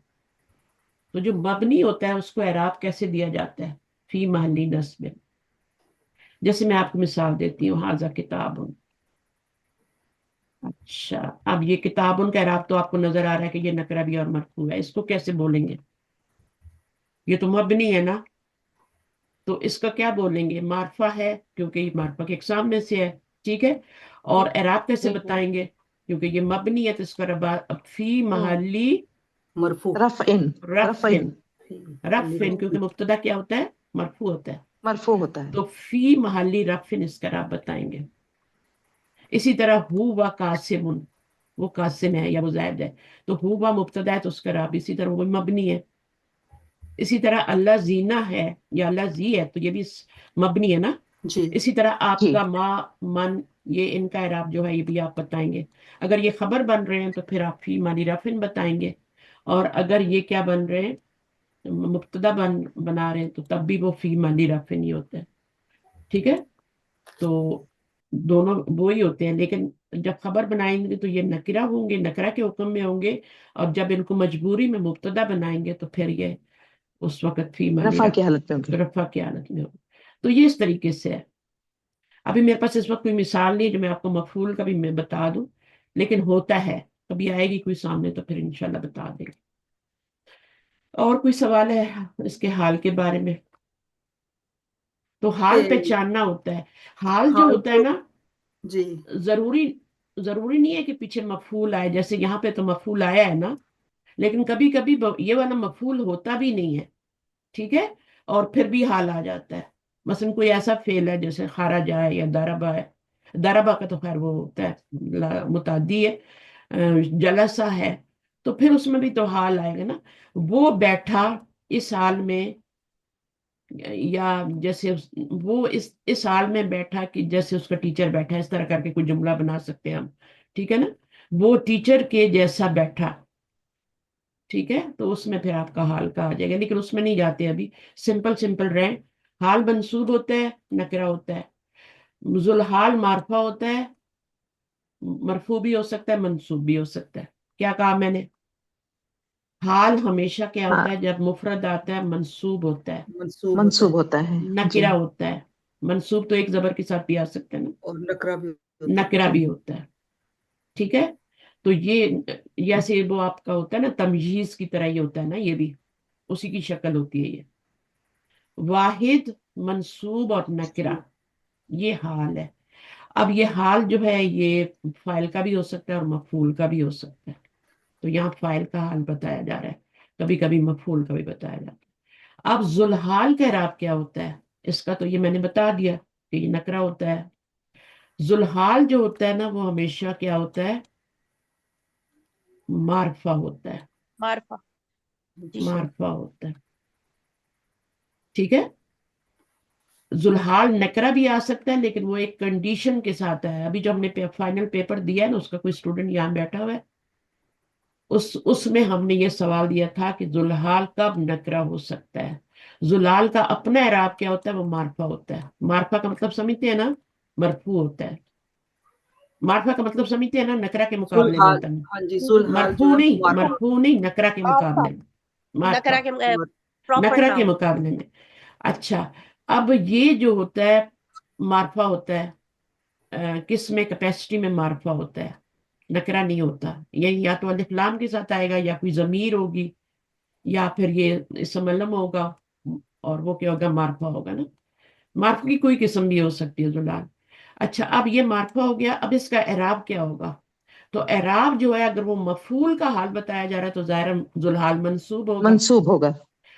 तो जो मबनी होता है उसको एराब कैसे दिया जाता है, फी महली नस्ब। जैसे मैं आपको मिसाल देती हूँ, हाजा किताब। अच्छा, अब ये किताब का एराब तो आपको नजर आ रहा है कि ये नकरा भी और मरफू है, इसको कैसे बोलेंगे, ये तो मबनी है ना। तो इसका क्या बोलेंगे, मारफा है, क्योंकि ये मारफा के इकसाम में से है, ठीक है। और एराब कैसे बताएंगे, क्योंकि ये मबनी है, तो इसका अब फी महली मरफू। रफ इन। रफ इन। रफिन, रफिन, क्योंकि रफी। मुब्तदा क्या होता है, मरफू होता है। मरफू होता है। तो फी महली रफिन इसका आप बताएंगे। इसी तरह हु व कासिमुन, वो कासिम है या वो जायद है, तो हु व मुब्तदा है तो उसका आप इसी तरह वो मबनी है। इसी तरह अल्लाह जीना है या अल्लाह जी है, तो ये भी मबनी है ना। जी। इसी तरह जी। आपका मा, मन, ये इनका इराब जो है ये भी आप बताएंगे। अगर ये खबर बन रहे हैं तो फिर आप फी मानी रफिन बताएंगे। और अगर ये क्या बन रहे हैं, मुब्तदा बना रहे हैं, तो तब भी वो फी मानी रफिन ही होता है, ठीक है। तो दोनों वो ही होते हैं, लेकिन जब खबर बनाएंगे तो ये नकरा होंगे, नकरा के हुक्म में होंगे। और जब इनको मजबूरी में मुब्तदा बनाएंगे तो फिर ये उस वक्त फी मानी रफा की हालत में होगी। रफा की हालत में होंगे। तो ये इस तरीके से है। अभी मेरे पास इस वक्त कोई मिसाल नहीं है जो मैं आपको मफूल का भी मैं बता दूं, लेकिन होता है, कभी आएगी कोई सामने तो फिर इंशाल्लाह बता देंगे। और कोई सवाल है इसके हाल के बारे में। तो हाल ये पहचानना होता है। हाल जो हाल होता है तो। ना, जी। जरूरी जरूरी नहीं है कि पीछे मफूल आए, जैसे यहाँ पे तो मफूल आया है ना, लेकिन कभी कभी ये वाला मफूल होता भी नहीं है, ठीक है, और फिर भी हाल आ जाता है। मसलन कोई ऐसा फेल है जैसे खाराजा है या दाराबा है, दाराबा का तो खैर वो होता है, मुतादी है, जलसा है, तो फिर उसमें भी तो हाल आएगा ना। वो बैठा इस हाल में, या जैसे वो इस हाल में बैठा कि जैसे उसका टीचर बैठा है, इस तरह करके कोई जुमला बना सकते हैं हम, ठीक है ना। वो टीचर के जैसा बैठा, ठीक है, तो उसमें फिर आपका हाल का आ जाएगा, लेकिन उसमें नहीं जाते अभी, सिंपल सिंपल रहे। हाल मंसूब होता है, नकरा होता है। जुल हाल मारफा होता है, मरफू भी हो सकता है, मंसूब भी हो सकता है। क्या कहा मैंने, हाल हमेशा क्या होता है, हाँ, जब मुफरद आता है मंसूब होता है, मंसूब होता मंसूब है, होता है। जी नकिरा होता है। मंसूब तो एक जबर के साथ भी आ सकता है ना, और नकरा भी होता है। नकिरा जी। भी होता है। ठीक है। तो ये जैसे वो आपका होता है ना तमयीज की तरह ही होता है ना, ये भी उसी की शक्ल होती है ये। वाहिद, मंसूब और नकिरा, ये हाल है। अब ये हाल जो है ये फाइल का भी हो सकता है और मफूल का भी हो सकता है। तो यहाँ फाइल का हाल बताया जा रहा है, कभी कभी मफूल का भी बताया जाता है। अब जुल्हाल का इराब क्या होता है, इसका तो ये मैंने बता दिया कि ये नकरा होता है। जुल्हाल जो होता है ना वो हमेशा क्या होता है, मारफा होता है, मारफा। जी। अच्छा। मारफा होता है। ठीक है। जुल्हाल नकरा भी आ सकता है, लेकिन वो एक कंडीशन के साथ है। अभी जो हमने फाइनल पेपर दिया है ना, उसका कोई स्टूडेंट यहाँ बैठा हुआ है, उसमें हमने ये सवाल दिया था कि जुल्हाल कब नकरा हो सकता है। जुलाल का अपना इराब क्या होता है, वो मारफा होता है। मारफा का मतलब समझते हैं ना, मरफू होता है। मारफा का मतलब समझते हैं ना, नकरा के मुकाबले में जुल्हाल, होता है। हाँ जी, जुल्हाल जो मरफू है नहीं, मार्फा। मरफू नहीं, नकरा के मारफा। मुकाबले में। मारफा, नकरा के मार- प्रॉपर नकरा के नाउन। मुकाबले में। अच्छा, अब ये जो होता है मारफा होता है, किस में, कैपेसिटी में मारफा होता है, नकरा नहीं होता। ये या तो अलिफ लाम के साथ आएगा, या कोई जमीर होगी, या फिर ये इसम अलम होगा, और वो क्या होगा, मारफा होगा ना। मारफा की कोई किस्म भी हो सकती है जुलाल। अच्छा, अब ये मारफा हो गया, अब इसका एराब क्या होगा। तो एराब जो है, अगर वो मफूल का हाल बताया जा रहा है तो ज़ाहिर जुल्हाल मंसूब होगा, मंसूब होगा।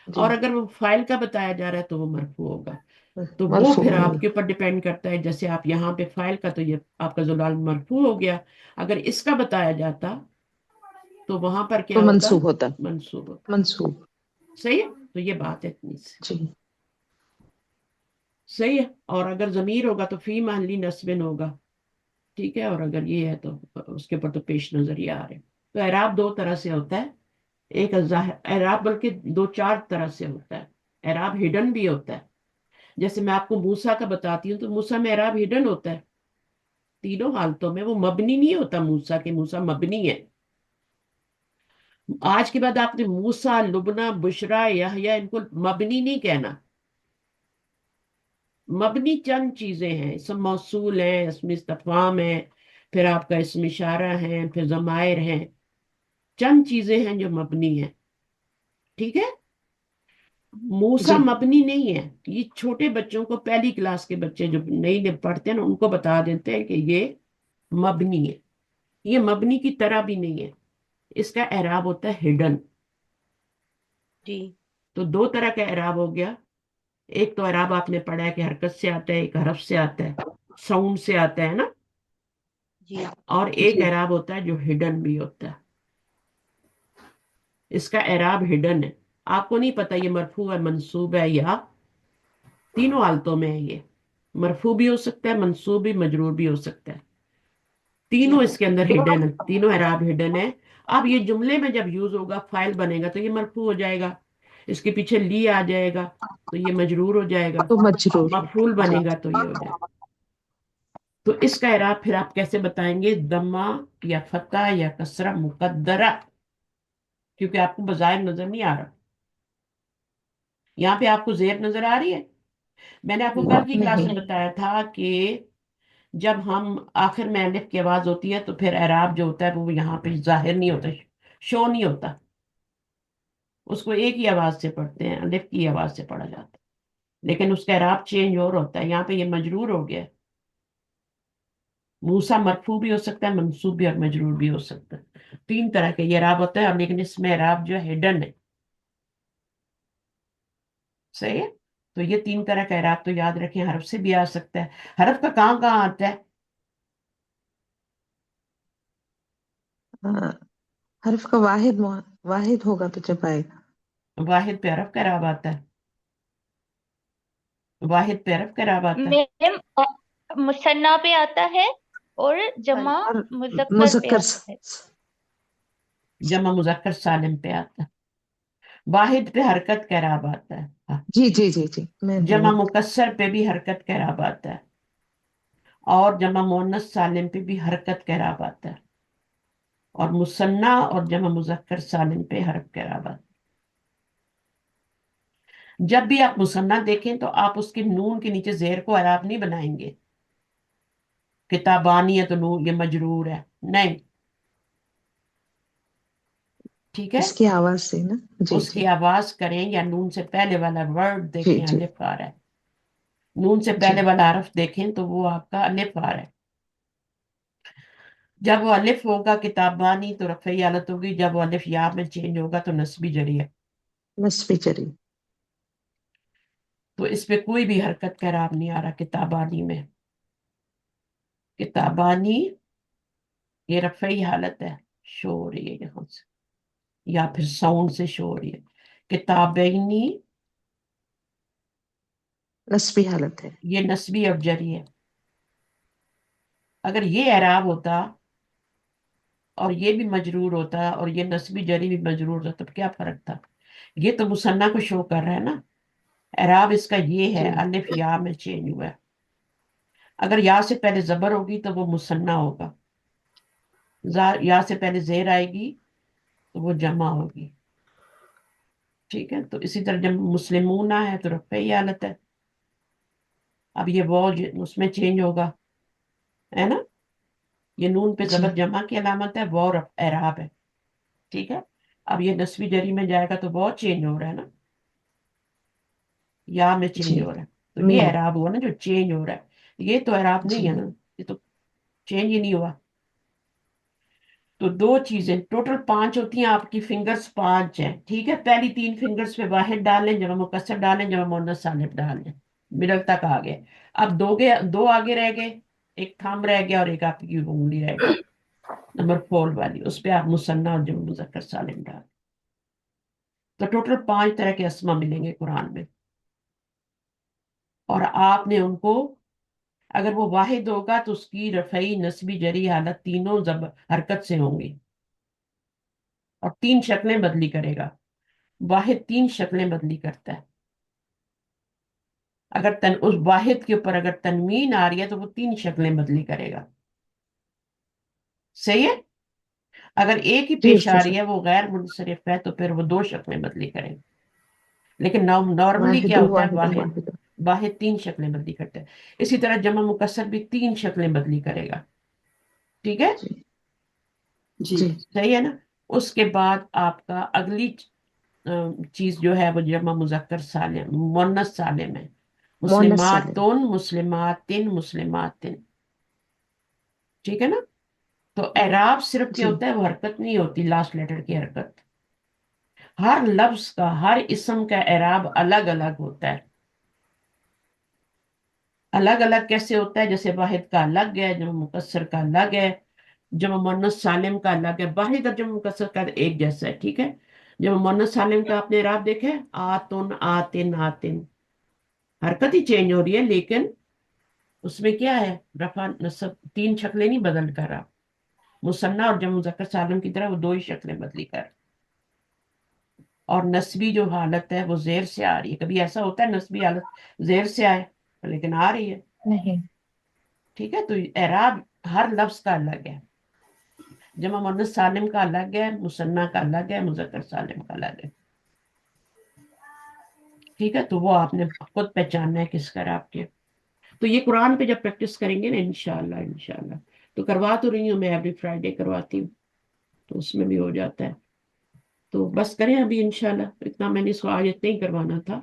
जी, और अगर वो फाइल का बताया जा रहा है तो वो मरफू होगा। तो वो मरफू फिर होगा। आपके ऊपर डिपेंड करता है। जैसे आप यहाँ पे फाइल का, तो ये आपका जुलाल मरफू हो गया। अगर इसका बताया जाता तो वहां पर क्या तो होता, मंसूब होता। मंसूब होता। मंसूब। सही है, तो ये बात है इतनी सी। जी। सही है। और अगर जमीर होगा तो फी महली नस्बिन होगा। ठीक है। और अगर ये है तो उसके ऊपर तो पेश नजर ये आ रहे। तो एराब दो तरह से होता है। एक एराब बल्कि दो चार तरह से होता है। एराब हिडन भी होता है। जैसे मैं आपको मूसा का बताती हूँ, तो मूसा में एराब हिडन होता है। तीनों हालतों में वो मबनी नहीं होता, मूसा के मूसा मबनी है। आज के बाद आपने मूसा, लुबना, बुशरा, यहया, इनको मबनी नहीं कहना। मबनी चंद चीजें हैं, इसम मौसूल है, इसमें इस्तफाम है, फिर आपका इसम इशारा है, फिर जमायर है। चंद चीजें हैं जो मबनी है। ठीक है। मूसा जी। मबनी नहीं है। ये छोटे बच्चों को, पहली क्लास के बच्चे जो नई नई पढ़ते हैं ना, उनको बता देते हैं कि ये मबनी है। ये मबनी की तरह भी नहीं है। इसका एराब होता है हिडन। जी। तो दो तरह का एराब हो गया। एक तो एराब आपने पढ़ा है कि हरकत से आता है, एक हरफ से आता है, साउंड से आता है ना। जी। और एक जी। एराब होता है जो हिडन भी होता है। इसका एराब हिडन है। आपको नहीं पता ये मरफू है, मंसूब है, या तीनों हालतों में है ये। मरफू भी हो सकता है, मंसूब भी, मजरूर भी हो सकता है। जी। तीनों इसके अंदर हिडन है, तीनों एराब हिडन है। अब ये जुमले में जब यूज होगा, फाइल बनेगा, तो ये मरफू हो जाएगा। इसके पीछे ली आ जाएगा तो ये मजरूर हो जाएगा। तो मजरूर। मफूल जी। बनेगा तो ये हो जाएगा। तो इसका एराब फिर आप कैसे बताएंगे, दम्मा या फतह या कसरा मुकद्दरा, क्योंकि आपको बजाय नजर नहीं आ रहा। यहाँ पे आपको जेर नजर आ रही है। मैंने आपको कल की क्लास नहीं। में बताया था कि जब हम आखिर में अलिफ की आवाज होती है तो फिर एराब जो होता है वो यहाँ पे जाहिर नहीं होता, शो नहीं होता। उसको एक ही आवाज से पढ़ते हैं, अलिफ की आवाज से पढ़ा जाता है। लेकिन उसका एराब चेंज और होता है। यहाँ पे ये मजरूर हो गया है। मूसा मरफू भी हो सकता है, मंसूब भी और मजरूर भी हो सकता है। तीन तरह के ये एराब होता है, और लेकिन इसमें एराब जो है हिडन है। सही है। तो ये तीन तरह का एराब तो याद रखें। हरफ से भी आ सकता है। हरफ का कहाँ कहाँ आता है। हाँ, हर्फ का वाहिद होगा तो जब आएगा। वाहिद पे हरफ का एराब आता है। वाहिद पे हरफ का एराब आता है। मैम मुसन्ना पे आता है और हाँ जमा और मुजक्कर पे मुजक्कर आता है। जमा मुजक्कर सालिम पे आता है। वाहिद पे हरकत का एराब आता है। हाँ। जी जी जी जी, मैं जमा नहीं। मुकस्सर पे भी हरकत का एराब आता है। और जमा मुअन्नस सालिम पे भी हरकत का एराब आता है। اور مثنیٰ اور جمع مذکر سالم پہ حرف کے اعراب. جب بھی آپ مثنیٰ دیکھیں تو آپ اس کے نون کے نیچے زیر کو اعراب نہیں بنائیں گے. کتابانی ہے تو نون یہ مجرور ہے، نہیں. ٹھیک ہے، اس کی آواز سے نا. جی اس جی کی آواز کریں یا نون سے پہلے والا ورڈ جی دیکھیں جی الف آ رہا ہے، نون سے جی پہلے والا حرف دیکھیں تو وہ آپ کا الف آ رہا ہے. جب وہ الف ہوگا کتابانی تو رفعی حالت ہوگی، جب وہ الف یا میں چینج ہوگا تو نصبی جری ہے. نسبی چری. تو اس پہ کوئی بھی حرکت کا اعراب نہیں آ رہا کتابانی میں. کتابانی یہ رفعی حالت ہے، شو ہو رہی ہے یہاں سے یا پھر ساؤنڈ سے شو ہو رہی ہے. کتابینی نسبی حالت ہے. یہ نسبی اور جری ہے. اگر یہ اعراب ہوتا اور یہ بھی مجرور ہوتا اور یہ نسبی جری بھی مجرور ہوتا تو کیا فرق تھا؟ یہ تو مثنیٰ کو شو کر رہا ہے نا. اعراب اس کا یہ ہے جی الف یا میں چینج ہوا ہے. اگر یا سے پہلے زبر ہوگی تو وہ مثنیٰ ہوگا، یا سے پہلے زیر آئے گی تو وہ جمع ہوگی. ٹھیک ہے، تو اسی طرح جب مسلمون ہے تو رفعی حالت ہے. اب یہ وہ اس میں چینج ہوگا، ہے نا. یہ نون پہ جی زبر جمع کی علامت ہے، وہ اعراب ہے. ٹھیک ہے، اب یہ نسبی جری میں جائے گا تو وہ چینج ہو رہا ہے نا، یا میں چینج جی ہو رہا ہے. تو یہ میم. اعراب ہوا نا جو چینج ہو رہا ہے، یہ تو اعراب نہیں جی ہے نا، یہ تو چینج ہی نہیں ہوا. تو دو چیزیں ٹوٹل 5 ہوتی ہیں، آپ کی فنگرز 5 ہیں. ٹھیک ہے، پہلی 3 فنگرز پہ واحد ڈال لیں، جمع مکسر ڈالیں، جمع مؤنث سالم ڈال لیں، مڈل تک آ گئے. اب دو آگے رہ گئے، ایک تھام رہ گیا اور ایک آپ کی انگلی رہ گئی نمبر 4 والی، اس پہ آپ مثنیٰ اور جمع مذکر سالم ڈال. تو ٹوٹل 5 طرح کے اسما ملیں گے قرآن میں، اور آپ نے ان کو اگر وہ واحد ہوگا تو اس کی رفعی نسبی جری حالت تینوں حرکت سے ہوں گی اور 3 شکلیں بدلی کرے گا. واحد 3 شکلیں بدلی کرتا ہے. اگر اس واحد کے اوپر اگر تنوین آ رہی ہے تو وہ 3 شکلیں بدلی کرے گا. صحیح ہے. اگر ایک ہی جی پیش آ استاذ. رہی ہے وہ غیر منصرف ہے تو پھر وہ 2 شکلیں بدلی کرے گا. لیکن نارملی واحد کیا ہوتا ہے؟ واحد واحد واحد. واحد 3 شکلیں بدلی کرتا ہے. اسی طرح جمع مکسر بھی 3 شکلیں بدلی کرے گا. ٹھیک ہے، جی جی جی صحیح ہے نا. اس کے بعد آپ کا اگلی چیز جو ہے وہ جمع مذکر سالم مؤنث سالم ہے. مونس سالم. مسلماتن مسلماتن مسلماتن. ٹھیک ہے نا. تو اعراب صرف کیا جی ہوتا ہے؟ وہ حرکت نہیں ہوتی، لاسٹ لیٹر کی حرکت. ہر لفظ کا ہر اسم کا اعراب الگ الگ ہوتا ہے. الگ الگ کیسے ہوتا ہے؟ جیسے واحد کا الگ ہے، جمع مکسر کا الگ ہے، جمع مؤنث سالم کا الگ ہے. واحد اور جمع مکسر کا ایک جیسا ہے. ٹھیک ہے، جمع مؤنث سالم کا آپ نے اعراب دیکھے آتن آتن آتن، حرکت ہی چینج ہو رہی ہے لیکن اس میں کیا ہے؟ رفع نصب 3 شکلیں نہیں بدل کر رہا. مثنیٰ اور جمع مذکر سالم کی طرح وہ 2 ہی شکلیں بدلی کر. اور نسبی جو حالت ہے وہ زیر سے آ رہی ہے. کبھی ایسا ہوتا ہے نسبی حالت زیر سے آئے لیکن آ رہی ہے. نہیں. ٹھیک ہے، تو اعراب ہر لفظ کا الگ ہے. جمع مؤنث سالم کا الگ ہے، مثنیٰ کا الگ ہے، مذکر سالم کا الگ ہے. ٹھیک ہے، تو وہ آپ نے خود پہچاننا ہے کس کا اعراب کے. تو یہ قرآن پہ جب پریکٹس کریں گے نا انشاءاللہ انشاءاللہ، تو کروا تو رہی ہوں میں، ایوری فرائیڈے کرواتی ہوں تو اس میں بھی ہو جاتا ہے. تو بس کریں ابھی انشاءاللہ، اتنا میں نے اس کو آج اتنا ہی کروانا تھا.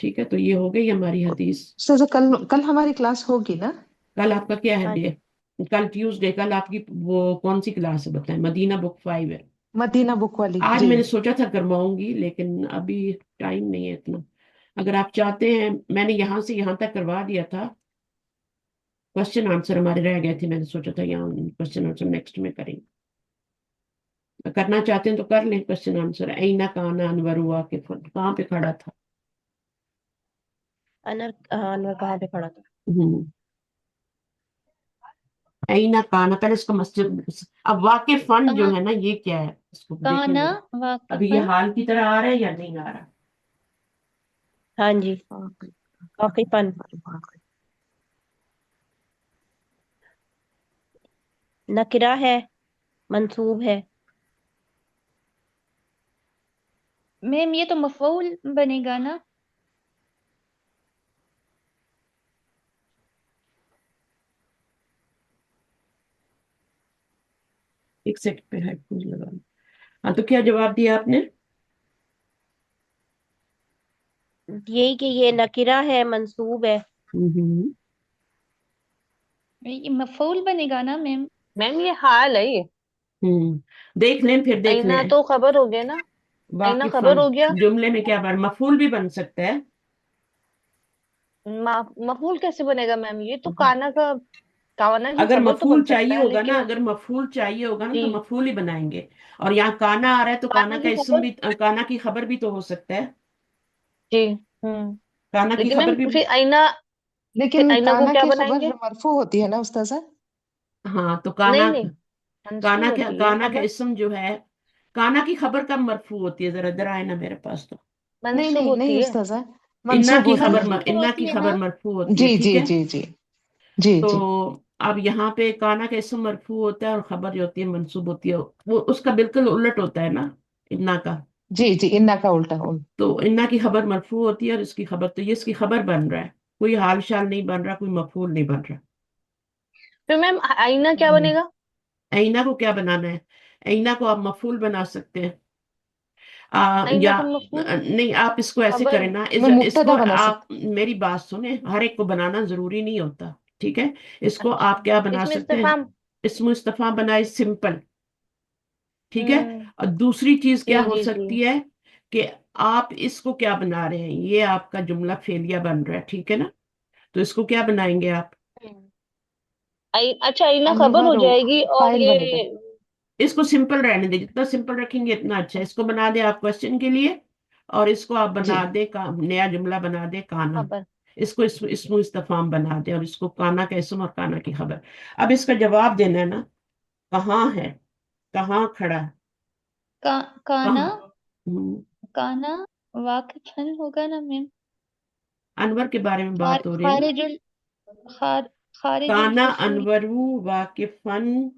ٹھیک ہے، تو یہ ہو گئی ہماری حدیث. استاذ کل کل ہماری کلاس ہوگی نا؟ کل آپ کا کیا ہے ہاں ڈے؟ کل ٹیوزڈے. کل آپ کی وہ کون سی کلاس ہے بتائیں؟ مدینہ بک 5 ہے. مدینہ بک والی. آج جی میں نے سوچا تھا کرواؤں گی لیکن ابھی ٹائم نہیں ہے اتنا. اگر آپ چاہتے ہیں، میں نے یہاں سے یہاں تک کروا دیا تھا. کوشچن آنسر ہمارے رہ گئے تھے، میں نے سوچا تھا یہاں کوشچن آنسر نیکسٹ میں کریں گے. کرنا چاہتے ہیں تو کر لیں کوشچن آنسر. اینا کانا انور ہوا کہ کہاں پہ کھڑا تھا. انور کہاں پہ کھڑا تھا؟ اینا کانا پہلے اس کا مسجد. اب واقع فن جو کہاں ہے نا یہ کیا ہے اس کو دیکھیں کانا ذرا. ابھی یہ واقفن حال کی طرح آ رہا ہے یا نہیں آ رہا؟ ہاں جی، کافی فن. نکرہ ہے मंसूब है। मैम ये तो मफऊल बनेगा ना? एक सेकंड पे हेडफोन लगा। हाँ, तो क्या जवाब दिया आपने? यही कि ये नकिरा है, मंसूब है। हम्म। ये मफऊल बनेगा ना मैम? मैम ये हाल है ये। देख लें, फिर देख आईना लें। तो खबर हो गया ना। आईना खबर वाकिफन हो गया। जुमले में क्या बन, मफूल भी बन सकता है। मफूल कैसे बनेगा मैम? ये तो काना का, काना की अगर खबर तो बन मफूल सकता चाहिए है होगा ना, लेकिन। अगर मफूल चाहिए होगा ना, तो जी। मफूल ही बनाएंगे। और यहाँ काना आ रहा है तो काना काना का की इसम खबर। भी, काना की खबर भी तो हो सकता है। जी। हम्म। काना की लेकिन खबर मैम भी। फिर आईना, फिर लेकिन आईना को काना क्या की खबर बनाएंगे? मरफू होती है ना उस्ताजा? हाँ, तो नहीं काना, नहीं, काना मंसूब क्या, होती है काना का खबर। इसम जो है, काना की खबर कब मरफू होती है? जरा इधर आए ना मेरे पास तो। नहीं मंसूब नहीं नहीं होती है। उस्ताजा, मंसूब होती है। मंसूब तो इन्ना की होती है खबर ना? मरफू होती है, जी ठीक जी है। जी जी। जी तो जी अब यहाँ पे काना का इसम मरफू होता है और खबर जो होती है मंसूब होती है, वो उसका बिल्कुल उलट होता है ना, इन्ना का। जी जी, इन्ना का उल्टा उन। तो इन्ना की खबर मरफू होती है और इसकी खबर, तो ये इसकी खबर बन रहा है, कोई हाल शाल नहीं बन रहा, कोई मफूल नहीं बन रहा। फिर मैम आईना क्या हम्म। बनेगा? ऐना को क्या बनाना है? ऐना को आप मफूल बना सकते हैं। आईना या को मफूल। नहीं, आप इसको ऐसे खबर। करें ना, मैं इसको मुब्तदा बना आप सकती। मेरी बात सुने, हर एक को बनाना जरूरी नहीं होता, ठीक है। इसको आप अच्छा, क्या बना इसमें सकते हैं? इस्तेफाम। इसमें इस्तीफा बनाए, सिंपल, ठीक है। हम्म। और दूसरी चीज क्या जी हो जी जी। सकती है कि आप इसको क्या बना रहे हैं, ये आपका जुमला फेलिया बन रहा है, ठीक है ना। तो इसको क्या बनाएंगे आप? हम्म। अच्छा, आईना खबर हो अनवर जाएगी और फाइल बनेगा। ये। इसको सिंपल रहने दे, जितना सिंपल रखेंगे इतना अच्छा है। इसको बना दे आप क्वेश्चन के लिए, और इसको आप जी। बना दे का नया जुमला बना दे काना। खबर। इसको इसमें इस्तेफाम बना दे, और इसको काना का इसम और काना की खबर। अब इसका जवाब देना है ना, कहाँ है, कहाँ खड़ा है, काना। कहाँ। हम्म, काना वाकिफन होगा ना मैम? अनवर के बारे में बात हो रही है ना। खारिजुल खार खारिजुल काना फसूल। अनवरु वाकिफन,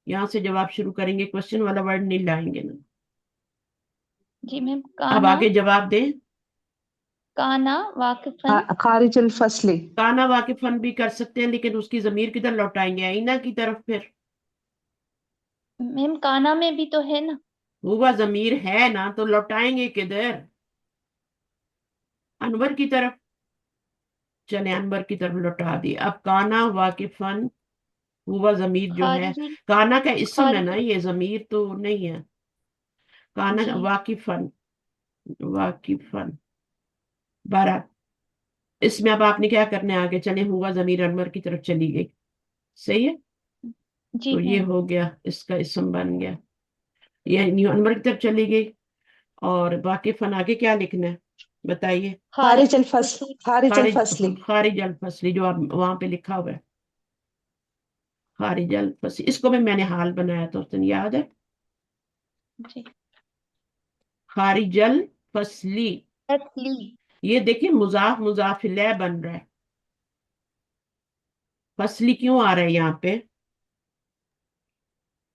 यहाँ से जवाब शुरू करेंगे, क्वेश्चन वाला वर्ड नहीं लाएंगे ना। जी मैम, अब काना। आगे जवाब दे। काना वाकिफन। खारिजुल फसली। काना वाकिफन भी कर सकते हैं, लेकिन उसकी जमीर किधर लौटाएंगे? आईना की तरफ फिर। मैम काना में भी तो है ना? हुआ जमीर है ना, तो लौटाएंगे किधर? अनवर की तरफ। चले, अनवर की तरफ लौटा दिए। अब काना वाकिफन, हुआ जमीर जो है, खारिजुल काना का इसम है ना, खारिजुल। ये जमीर तो नहीं है। काना जी। वाकिफन, वाकिफन बारह। इसमें अब आपने क्या करना है, आगे चले, हुआ जमीर अनवर की तरफ चली गई, सही है। जी तो ये मैम। हो गया, इसका इसम बन गया, ये न्यू अनवर की तरफ चली गई। और वाकिफन आगे क्या लिखना है, बताइए। खारिजुल फसल, फसूल। खारिजुल खारिज, फसली। खारिज अल फसली, जो आप वहां पे लिखा हुआ है, खारिज अल फसली, इसको भी मैंने हाल बनाया था उस दिन, याद है। जी। खारिज अल फसली। फसली। ये देखिए, मुजाफ मुजाफिले बन रहा है। फसली क्यों आ रहा है यहाँ पे?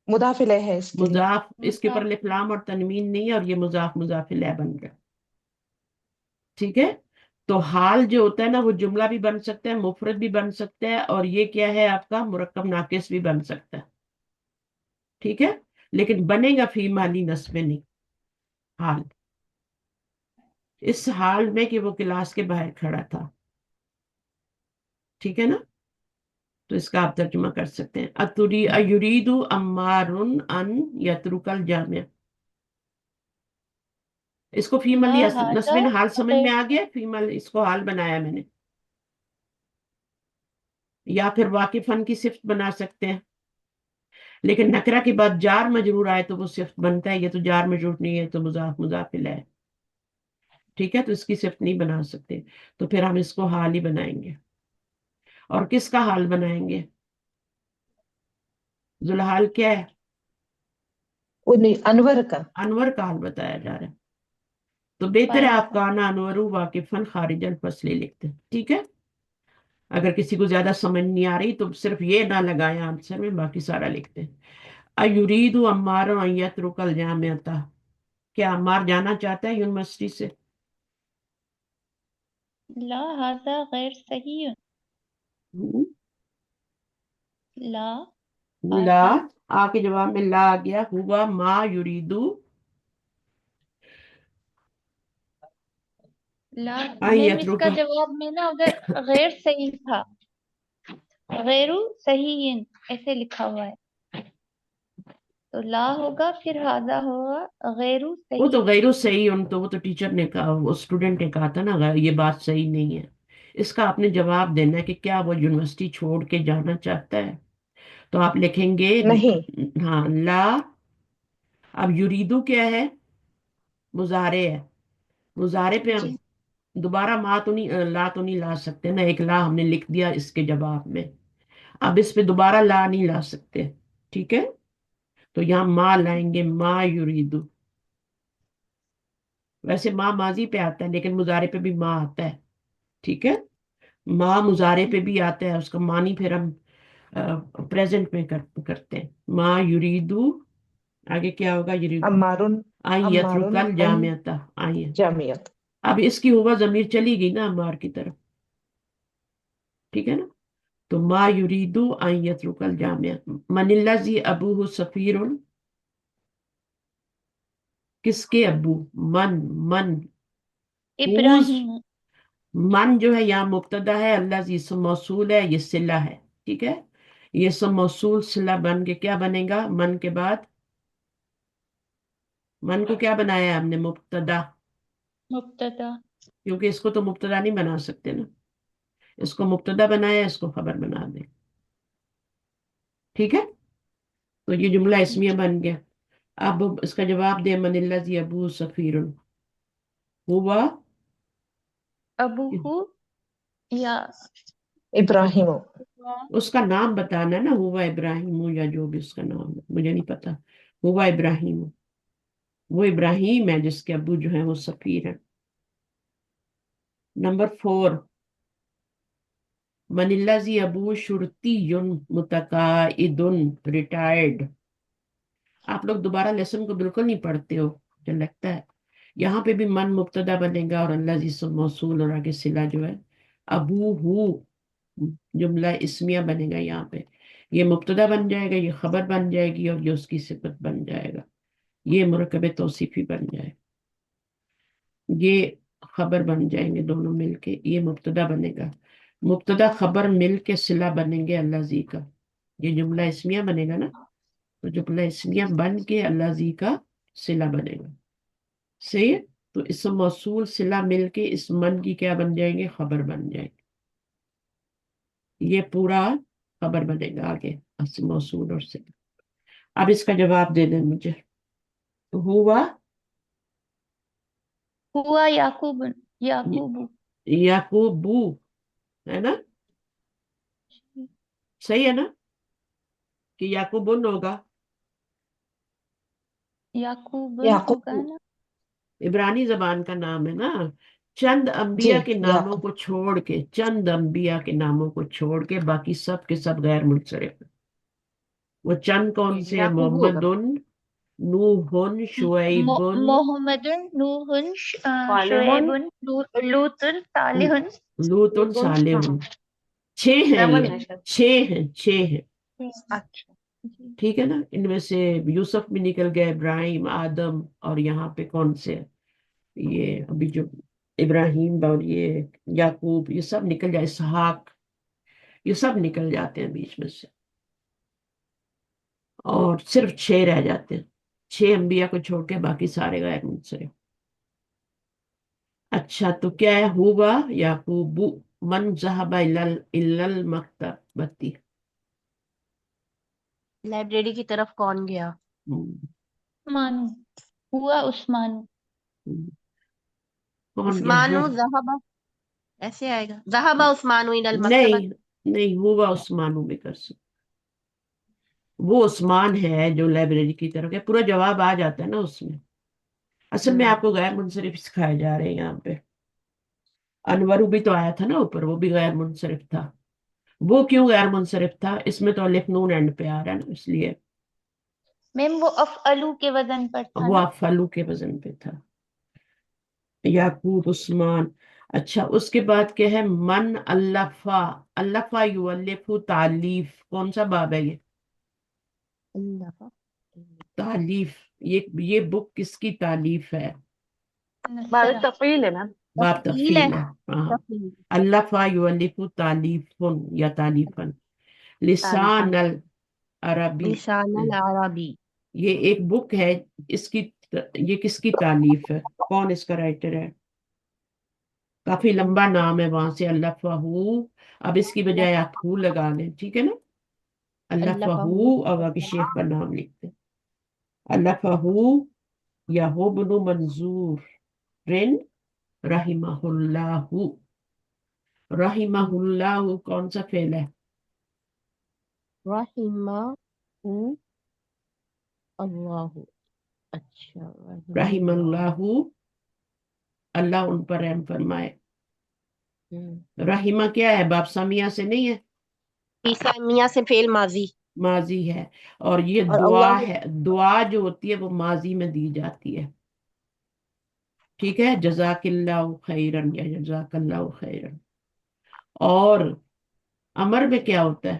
मुदाफिले है इसके लिए। मुजाफ, इसके ऊपर मुसाफ। लिफलाम और तनवीन नहीं है, और ये मुजाफ मुजाफिले बन रहा है, ठीक है। तो हाल जो होता है ना, वो जुमला भी बन सकता है, मुफरद भी बन सकता है, और ये क्या है आपका, मुरक्कब नाकिस भी बन सकता है, ठीक है। लेकिन बनेगा फी माली नस्ब में नहीं, हाल। इस हाल में कि वो क्लास के बाहर खड़ा था, ठीक है ना। तो इसका आप तर्जुमा कर सकते हैं, अतुरी अयुरीदु अम्मारुन अन यतरुकल जामिया। इसको मा फीमल हाजा नस्बिन हाल समझ में खैर। आ गया, फीमल इसको हाल बनाया मैंने। या फिर वाकिफन की सिफ्त बना सकते हैं, लेकिन नकरा के बाद जार मजरूर आए तो वो सिफ्त बनता है, ये तो जार मजरूर नहीं है, तो मुजाफ मुजाफिल है, ठीक है। तो इसकी सिफ्त नहीं बना सकते, तो फिर हम इसको हाल ही बनाएंगे। और किसका हाल बनाएंगे? जुलहाल क्या है? वो नहीं, अनवर का। अनवर का हाल बताया जा रहा है। तो बेहतर है पाया आप था। काना अनवरु वाकिफन खारिजल फसली लिखते हैं, ठीक है। अगर किसी को ज्यादा समझ नहीं आ रही तो सिर्फ ये ना लगाए आंसर में, बाकी सारा लिखते हैं। अयुरीदु अम्मार अन यत्रुकल जामिअता, क्या अम्मार जाना चाहता है यूनिवर्सिटी से? ला हाजा गैर सही। हम्म, ला ला, हाजा आ के जवाब में ला आ गया। हुआ मा युरीदु ला। अन मैम इसका यत्रुका। जवाब में ना उधर गैर सही था, गैरु सही ऐसे लिखा हुआ है, तो ला होगा फिर हाजा होगा गैरु वो तो सही। गैरो सही, उन तो वो तो टीचर ने कहा, वो स्टूडेंट ने कहा था ना, ये बात सही नहीं है। इसका आपने जवाब देना है कि क्या वो यूनिवर्सिटी छोड़ के जाना चाहता है। तो आप लिखेंगे नहीं। हाँ ला। अब युरीदु क्या है? मुजारे है। मुजारे पे हम जी। दोबारा मा तो नहीं ला तो नहीं ला सकते ना, एक ला हमने लिख दिया इसके जवाब में। अब इस पे दोबारा ला नहीं ला सकते, ठीक है? तो यहाँ मा लाएंगे, मा युरीदु। वैसे मा माजी पे आता है, लेकिन मुजारे पे भी मा आता है, ठीक है? मा मुजारे पे भी आता है, उसका मानी फिर हम प्रेजेंट में करते हैं। मा युरीदु, आगे क्या होगा? युरीदु अम्मारुन आई अम्मारुन यत्रुकल अन जामियता, आई है। जामियत। अब इसकी हुआ जमीर चली गई ना अम्मार की तरफ, ठीक है ना? तो मा युरीदु अन यत्रुकल जामिया। मनिल्लाजी अबूहु सफीरुन, किसके अब्बू? मन, मन। हुज, इब्राहिम। मन जो है यहाँ मुब्तदा है, अल्लाह इसम मौसूल है, ये सिला है, ठीक है? ये इसम मौसूल सिला बन के क्या बनेगा मन के बाद? मन को क्या बनाया है हमने? मुब्तदा, मुब्तदा। क्योंकि इसको तो मुब्तदा नहीं बना सकते ना। इसको मुब्तदा बनाया, इसको खबर बना दे, ठीक है? तो ये जुमला इसमिया बन गया। अब इसका जवाब दे, मनिल्लाजी अबू सफीरुन। हुआ, अबूहु या इब्राहिम। उसका नाम बताना ना, हुआ इब्राहिम या जो भी उसका नाम है, मुझे नहीं पता। हुआ इब्राहिम, वो इब्राहिम है जिसके अब्बू जो है वो सफीर है। नंबर 4, मनिल्लाजी अबू शुरतीयुन मुतकाइदुन, रिटायर्ड। आप लोग दोबारा लेसन को बिल्कुल नहीं पढ़ते हो, मुझे लगता है। यहाँ पे भी मन मुब्तदा बनेगा और अल्लाह जिसम मौसूल और आगे सिला जो है अबू हु, जुमला इस्मिया बनेगा यहाँ पे। ये मुब्तदा बन जाएगा, ये खबर बन जाएगी, और ये उसकी सिफत बन जाएगा। ये मुरकब तौसीफी बन जाए, ये खबर बन जाएंगे दोनों मिलके, ये मुब्तदा बनेगा। मुब्तदा खबर मिलके सिला बनेंगे अल्लाह जी का। ये जुमला इस्मिया बनेगा ना, तो जुमला इस्मिया बन के अल्लाह जी का सिला बनेगा, सही है? तो इसम मौसूल सिला मिलके इस मन की क्या बन जाएंगे? खबर बन जाएंगे। ये पूरा खबर बनेगा आगे, इसम मौसूल और सिला। अब इसका जवाब दे दें मुझे। हुआ हुआ याकूब, याकूबु। याकूबू, है ना? सही है ना कि याकूबुन होगा? याकूबन होगा याकूब। ना। इब्रानी जबान का नाम है ना। चंद जी। अंबिया के नामों याकूब। को छोड़ के, चंद अंबिया के नामों को छोड़ के बाकी सब के सब गैर मुनसरिफ। वो चंद कौन से हैं? याकूब होगा। मोहम्मदुन, नूहुन, शुएबुन, मोहम्मदुन, नूहुन, सालेहुन। शुएबुन, लूतुन, सालिहुन। लूतुन, लूतुन। हाँ। सालेहुन। 6 हैं 7 ये, है शायद। 6 हैं। अच्छा। जी। ठीक है ना? इनमें से यूसुफ भी निकल गया, इब्राहिम, आदम, और यहाँ पे कौन से हैं? ये अभी जो इब्राहिम और ये याकूब, ये सब निकल जाए, इसहाक, ये सब निकल जाते हैं बीच में से, और सिर्फ 6 रह जाते हैं। 6 अंबिया को छोड़ के बाकी सारे गैर मुनसरिफ। अच्छा, तो क्या है? हुआ याकूबु मन ज़हबा इलल इलल मकतबती। लाइब्रेरी की तरफ कौन गया? हम्म, उस्मानु। हुआ उस्मानु। हम्म, कौन गया है? उस्मानु ज़हबा, ऐसे आएगा, ज़हबा उस्मानु इलल मकतबा। नहीं, नहीं, हुआ उस्मानु में कर सकते। वो उस्मान है जो लाइब्रेरी की तरफ है, पूरा जवाब आ जाता है ना उसमें। असल में हम्म। आपको गैर मुनसरिफ सिखाए जा रहे हैं यहाँ पे। अनवरु भी तो आया था ना ऊपर, वो भी गैर मुनसरिफ था। वो क्यों गैर मुनसरिफ था? इसमें तो अलिफ नून एंड पे आ रहा है ना, इसलिए। میم وہ افعلو کے وزن پر تھا وہ نا. افعلو کے وزن پہ تھا. یعقوب، عثمان. اچھا اس کے بعد کیا ہے؟ من الفا. الفا یؤلف، تالیف. کون سا باب ہے یہ؟ اللہ تالیف. یہ بک کس کی تالیف ہے؟ باب نصرہ. تفعیل ہے میم. باب تفصیل ہے. تفصیل ہے. ہاں. تفصیل. الفا یؤلف تالیف یا تالیفن. لسان تعریفاً. العربی. لسان العربی. یہ ایک بک ہے. اس کی یہ کس کی تالیف ہے؟ کون اس کا رائٹر ہے؟ کافی لمبا نام ہے وہاں سے. الفا. اب اس کی بجائے آپ ہو لگا لیں، ٹھیک ہے نا. اللہ الفا فہو. اور آگے شیخ کا نام لکھتے. الفا یا ہو بنو منظور رن رحمہ اللہ. رحمہ اللہ کون سا فعل ہے؟ رحمہ اللہ. اچھا رحم اللہ، اللہ ان پر رحم فرمائے. رحمہ کیا ہے؟ باب سامیہ سے نہیں ہے، عیسیٰ سے فعل ماضی. ماضی ہے. اور یہ اور دعا اللہ. ہے. دعا جو ہوتی ہے وہ ماضی میں دی جاتی ہے. ٹھیک ہے. جزاک اللہ خیرن یا جزاک اللہ خیرن. اور امر میں کیا ہوتا ہے؟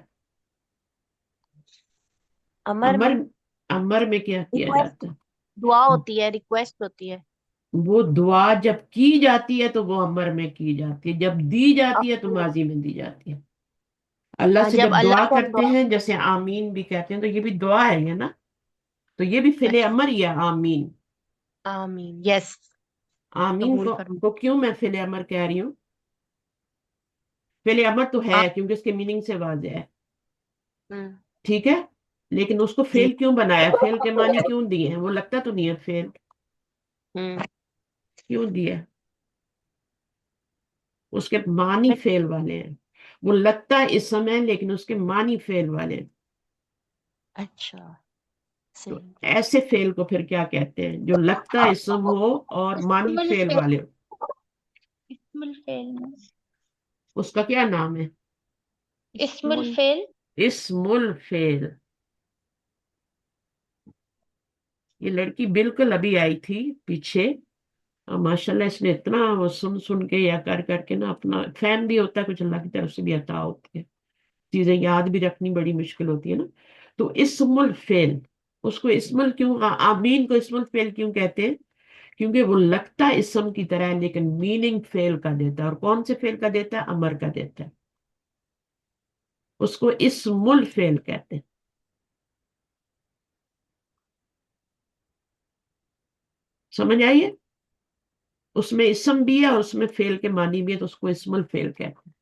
امر امر میں امر میں کیا کیا ریکویسٹ. جاتا ہے؟ دعا ہوتی ہے، ریکویسٹ ہوتی ہے. وہ دعا جب کی جاتی ہے تو وہ امر میں کی جاتی ہے، جب دی جاتی ہے تو اپنے- ماضی میں دی جاتی ہے. اللہ سے جب جب اللہ دعا کو ہم کرتے دعا. ہیں جیسے آمین بھی کہتے ہیں تو یہ بھی دعا ہے یہ نا. تو یہ بھی فعل اچھا. امر یا آمین. آمین. یس. آمین قبول کو فرما. کو کیوں میں فعل امر کہہ رہی ہوں؟ فعل امر تو ہے کیونکہ اس کے میننگ سے واضح ہے. ہم، ٹھیک ہے. لیکن اس کو جی. فعل کیوں بنایا؟ فعل کے معنی کیوں دیے ہیں؟ وہ لگتا تو نہیں ہے فعل. ہم، کیوں دیا؟ اس کے معنی فعل والے ہیں. وہ لگتا اسم ہے لیکن اس کے معنی فعل والے ہیں. اچھا. تو صحیح. ایسے فعل کو پھر کیا کہتے ہیں؟ جو لگتا اسم ہو اور معنی اسم فعل الفعل. والے ہو. اسم الفعل میں اس کا کیا نام ہے؟ اسم الفعل. اسم الفعل. یہ لڑکی بالکل ابھی آئی تھی پیچھے، اور ماشاءاللہ اس نے اتنا وہ سن سن کے یا کر کر کے نا اپنا فہم بھی ہوتا ہے، کچھ اللہ کی طرف سے بھی عطا ہوتی ہے. چیزیں یاد بھی رکھنی بڑی مشکل ہوتی ہے نا. تو اسم الفعل، اس کو اسم کیوں آمین کو اسم الفعل کیوں کہتے ہیں؟ کیونکہ وہ لگتا اسم کی طرح ہے لیکن میننگ فعل کا دیتا ہے. اور کون سے فعل کا دیتا ہے؟ امر کا دیتا ہے. اس کو اسم الفعل کہتے ہیں. سمجھ آئیے؟ اس میں اسم بھی ہے اور اس میں فعل کے معنی بھی ہے، تو اس کو اسم الفعل کہتے ہیں.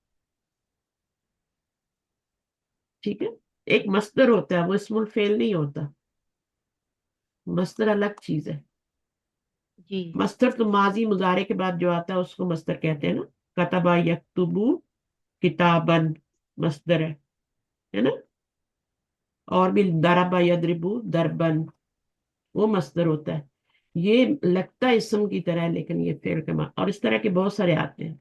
ٹھیک ہے. ایک مصدر ہوتا ہے وہ اسم الفعل نہیں ہوتا. مصدر الگ چیز ہے. جی. مصدر تو ماضی مضارع کے بعد جو آتا ہے اس کو مصدر کہتے ہیں نا. کتبا یکتبو کتابن مصدر ہے نا. اور بھی دربا یدربو دربن وہ مصدر ہوتا ہے. یہ لگتا ہے اسم کی طرح ہے لیکن یہ فعل کا معنی، اور اس طرح کے بہت سارے آتے ہیں.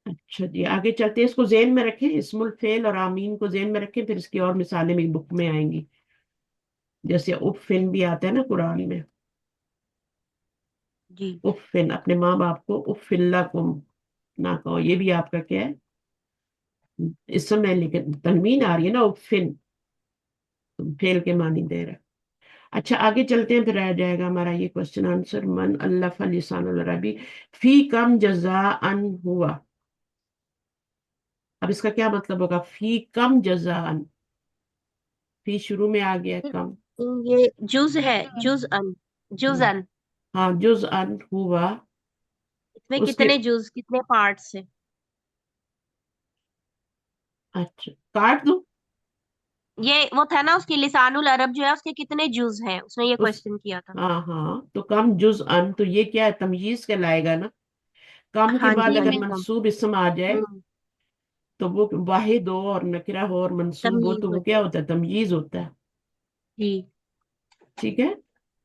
اچھا جی آگے چلتے ہیں. اس کو ذہن میں رکھیں، اسم الفعل اور آمین کو ذہن میں رکھیں، پھر اس کی اور مثالیں بھی بک میں آئیں گی. جیسے اف بھی آتا ہے نا قرآن میں. جی. اف، اپنے ماں باپ کو اف لکم نہ کہو. یہ بھی آپ کا کیا ہے؟ اسم ہے لیکن تنوین آ رہی ہے نا. افن فعل کے معنی دے رہا ہے. اچھا آگے چلتے ہیں، پھر آ جائے گا ہمارا یہ کوشچن آنسر. من الف لسان العربی فی کم جزاءن ہوا. اب اس کا کیا مطلب ہوگا؟ فی کم جزاءن. فی شروع میں آ گیا کم. یہ جز ہے، جز ان. جز ان. ہاں جزءن ہوا. اس میں اس کے کتنے جز، کتنے پارٹس ہیں؟ اچھا کاٹ دو. یہ وہ تھا نا اس کی لسان العرب جو ہے اس کے کتنے جز ہیں، اس نے یہ اس کوشچن کیا تھا. ہاں ہاں تو کم جزءن تو یہ کیا ہے؟ تمییز کہلائے گا نا. کم کے ہاں بعد جی اگر انکم. منصوب اسم آ جائے تو وہ واحد ہو اور نکرہ ہو اور منصوب ہو تمیز تو ہو وہ کیا ہوتا ہے؟ تمییز ہوتا ہے. جی. ٹھیک ہے.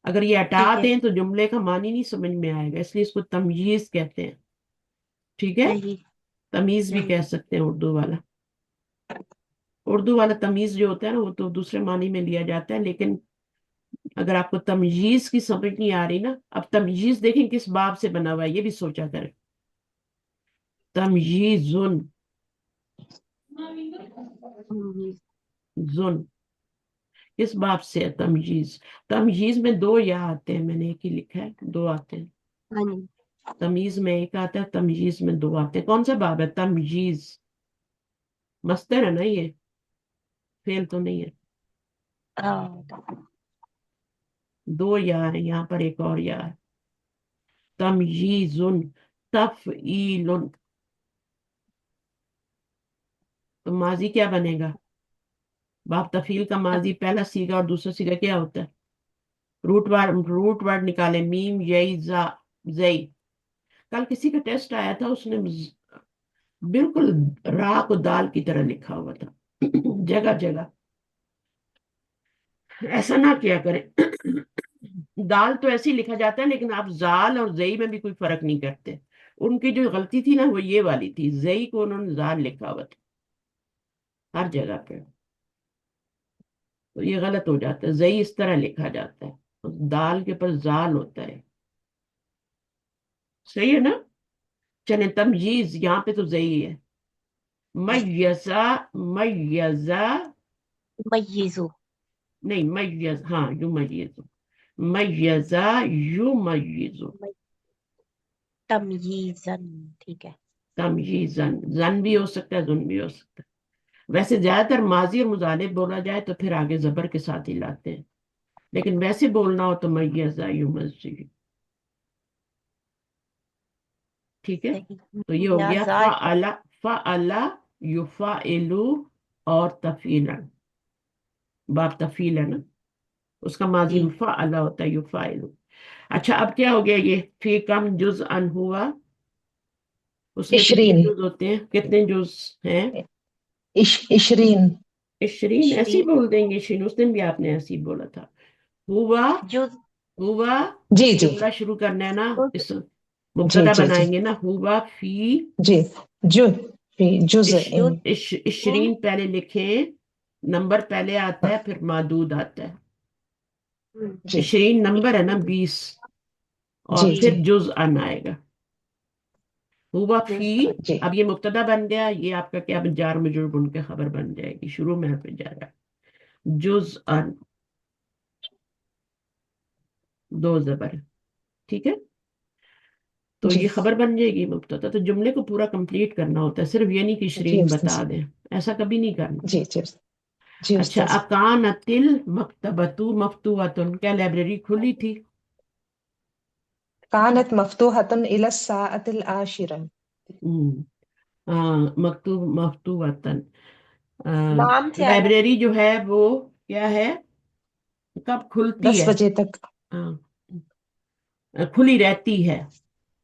اگر یہ ہٹا ٹھیک ہے. دیں تو جملے کا معنی نہیں سمجھ میں آئے گا، اس لیے اس کو تمییز کہتے ہیں. ٹھیک ہے. صحیح. تمیز بھی صحیح. کہہ سکتے ہیں اردو والا. اردو والا تمیز جو ہوتا ہے نا وہ تو دوسرے معنی میں لیا جاتا ہے، لیکن اگر آپ کو تمجیز کی سمجھ نہیں آ رہی نا، اب تمجیز دیکھیں کس باب سے بنا ہوا ہے، یہ بھی سوچا کریں. تمجیزن، زن کس باب سے ہے تمجیز؟ تمجیز میں 2 یا آتے ہیں، میں نے ایک ہی لکھا ہے، 2 آتے ہیں. ہاں جی. تمیز میں ایک آتا ہے، تمجیز میں 2 آتے ہیں. کون سا باب ہے؟ تمجیز. مصدر ہے نا، یہ فعل تو نہیں ہے. ہاں 2 یا ہے یہاں پر، ایک اور یا ہے. تمجیزن، تفعیل. تو ماضی کیا بنے گا؟ باب تفعیل کا ماضی پہلا سیگا اور دوسرا سیگا کیا ہوتا ہے؟ روٹ ورڈ نکالے، میم یئی زا زئی. کل کسی کا ٹیسٹ آیا تھا، اس نے بالکل را کو دال کی طرح لکھا ہوا تھا جگہ جگہ. ایسا نہ کیا کریں. دال تو ایسے ہی لکھا جاتا ہے، لیکن آپ زال اور زئی میں بھی کوئی فرق نہیں کرتے. ان کی جو غلطی تھی نا وہ یہ والی تھی، زئی کو انہوں نے زال لکھا ہوا تھا ہر جگہ پہ، تو یہ غلط ہو جاتا ہے. زئی اس طرح لکھا جاتا ہے، دال کے پر زال ہوتا ہے. صحیح ہے نا؟ چلیں تمجیز یہاں پہ تو زئی ہے. میزا، میزا میزو. نہیں، میز، ہاں یمیزو، میزا یمیزو. تمییزن. ٹھیک ہے. تمجیزن، زن بھی ہو سکتا ہے، زن بھی ہو سکتا ہے. ویسے زیادہ تر ماضی اور مضارع بولا جائے تو پھر آگے زبر کے ساتھ ہی لاتے ہیں، لیکن ویسے بولنا ہو تو میزا یمزی. ٹھیک ہے. صحیح. تو یہ ہو یا گیا زا. فعل، فعل یفعل اور تفعیلا. باب تفعیل ہے نا، اس کا ماضی جی. فعل ہوتا ہے، یفعل. اچھا اب کیا ہو گیا؟ یہ فی کم جز ان ہوا، اس میں کتنے 20 جز ہوتے ہیں؟ کتنے جز ہیں؟ 20 20. ایسے ہی شرین. بول دیں گے، شین اس دن بھی آپ نے ایسے ہی بولا تھا. ہوا، جز. ہوا. جی جی جملہ شروع کرنا ہے نا، جز. اس جی مبتدا جی جی بنائیں گے نا، ہوا فی. جی جو فی جزء جز. 20 پہلے لکھیں، نمبر پہلے آتا ہے پھر معدود آتا ہے. جی 20 نمبر ہے نا، 20، اور جی جی پھر جز ان آئے گا. ہوا فی. جز. جی اب یہ مبتدا بن گیا، یہ آپ کا کیا جار مجرور بن کے خبر بن جائے گی، شروع میں پہ جائے گا. جز ان، 2 زبر. ٹھیک ہے. تو جی یہ خبر بن جائے گی مبتدا. تو جملے کو پورا کمپلیٹ کرنا ہوتا ہے، صرف یہ نہیں کہ جی شرین استاذ بتا دیں، ایسا کبھی نہیں کرنا. جی جی جی اچھا، استاذ اکانت المکتبۃ مفتوحۃ، کیا لائبریری کھلی تھی؟ كانت مفتوحة إلى الساعة العاشرة. مکتوب مفتوحۃ. نام سے آیا. لائبریری جو ہے وہ کیا ہے؟ کب کھلتی 10 ہے؟ بجے تک. ہاں، کھلی رہتی ہے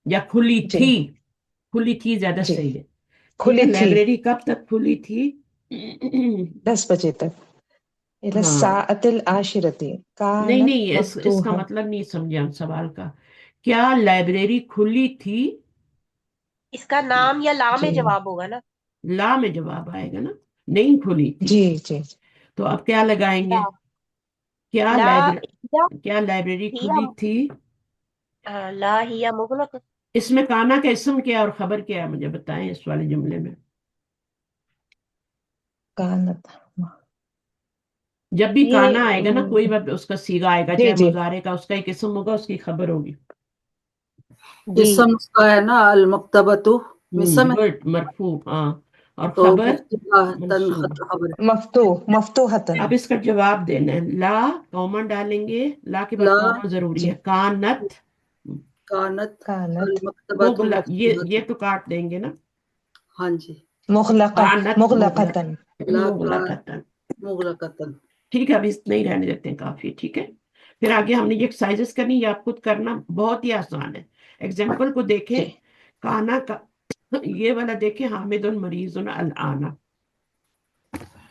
یا کھلی جی تھی؟ کھلی تھی زیادہ جی صحیح ہے. ٹھیک ہے. کھلی تھی لائبریری کب تک کھلی تھی؟ 10 بجے تک. إلى ہاں، الساعة العاشرة نہیں كانت نہیں، اس کا مفتوحة. مطلب نہیں سمجھا ہم سوال کا. کیا لائبریری کھلی تھی؟ اس کا نام یا لا میں جی جواب ہوگا نا. لا میں جواب آئے گا نا، نہیں کھلی تھی. جی جی تو اب کیا لگائیں گے؟ لا. کیا لا یا کیا لائبریری ہیا. کھلی تھی؟ لا ہیا مغلق. اس میں کانا کا اسم کیا اور خبر کیا ہے؟ مجھے بتائیں اس والے جملے میں. كانت. جب بھی کانا یہ آئے گا نا، کوئی بھی اس کا سیگا آئے گا، جی چاہے جی مضارع کا، اس کا ایک اسم ہوگا، اس کی خبر ہوگی. جی. اسم اس کا ہے نا المکتبۃ، اسم ہے، گڈ، مرفوع. ہاں، اور تو خبر مفتوحۃ منصوب. خبر ہے. مفتوحة. اب اس کا جواب دینا ہے. لا کامن ڈالیں گے، لا کے بعد لا کاما ضروری جی ہے. کانت کانت كانت المکتبۃ یہ مفتوحۃ. تو کاٹ دیں گے نا. ہاں جی. کانت مغلقة. لا مغلقۃ. مغلقۃ. ٹھیک ہے، اب اس نہیں رہنے دیتے ہیں، کافی. ٹھیک ہے. پھر آگے ہم نے یہ ایکسرسائزز کرنی، یہ آپ خود کرنا، بہت ہی آسان ہے. ایگزامپل کو دیکھیں. جی کانا کا یہ والا دیکھیں، حامد مریض الآن.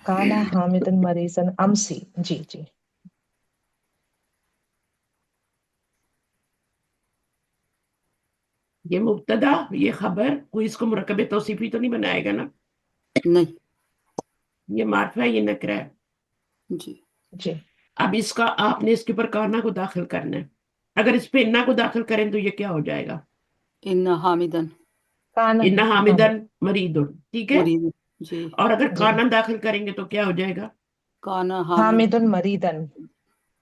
كان حامد مريضا أمسي. جی جی یہ مبتدا، یہ خبر، کوئی اس کو مرکب توصیفی تو نہیں بنائے گا نا. نہیں. یہ معرفہ ہے، یہ نکرہ ہے. جی. جی अब इसका आपने इसके ऊपर काना को दाखिल करना है। अगर इस पे इन्ना को दाखिल करें तो ये क्या हो जाएगा? इन हामिदन काना इन्ना हामिदन मरीदुन, ठीक है। मुरीद। जी। और अगर जी। काना दाखिल करेंगे तो क्या हो जाएगा? काना हामिद। हामिदुन मरीदन,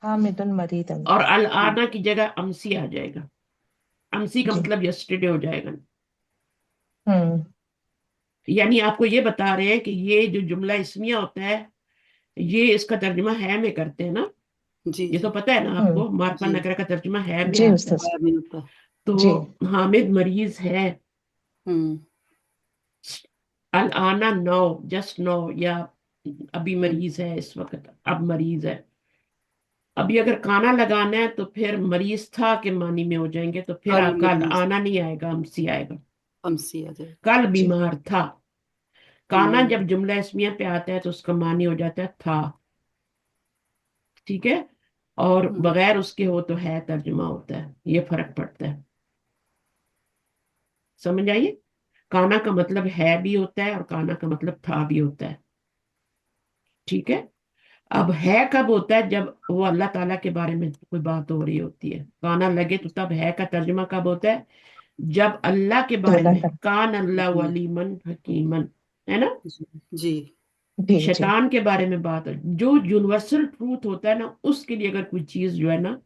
हामिदुन मरीदन। और अल आना की जगह अमसी आ जाएगा। अमसी का जी। मतलब यस्टरडे हो जाएगा। हम्म। यानी आपको ये बता रहे हैं कि ये जो जुमला इस्मिया होता है, ये इसका तर्जुमा है में करते हैं ना। जी ये तो जी पता है ना हम्म। आपको, मार्फा जी। नकरा का तर्जुमा है में जी आता है। उस्ताद। है में होता है। जी। तो हामिद मरीज है, हम्म अल आना नो, जस्ट नो, या अभी हम्म, मरीज है, इस वक्त अब मरीज है। अभी अगर काना लगाना है तो फिर मरीज था के मानी में हो जाएंगे, तो फिर अल आपका अल मरीज आना नहीं आएगा, अमसी आएगा। अमसी आ जाए। कल जी। बीमार था। काना हम्म जब जुमला इसमिया पे आता है तो उसका मानी हो जाता है था, ठीक है। और हम्म बगैर उसके हो तो है तर्जुमा होता है, ये फर्क पड़ता है। समझ आइए, काना का मतलब है भी होता है और काना का मतलब था भी होता है, ठीक है। अब है कब होता है? जब वो अल्लाह ताला के बारे में कोई बात हो रही होती है, काना लगे तो तब है का तर्जुमा कब होता है? जब अल्लाह के बारे तोला में, कर। कान अल्लाह जी वलीमन हकीमन, है ना। जी जी जी। जी। शैतान के बारे में बात है, जो यूनिवर्सल ट्रूथ होता है ना, उसके लिए अगर कोई चीज जो है ना,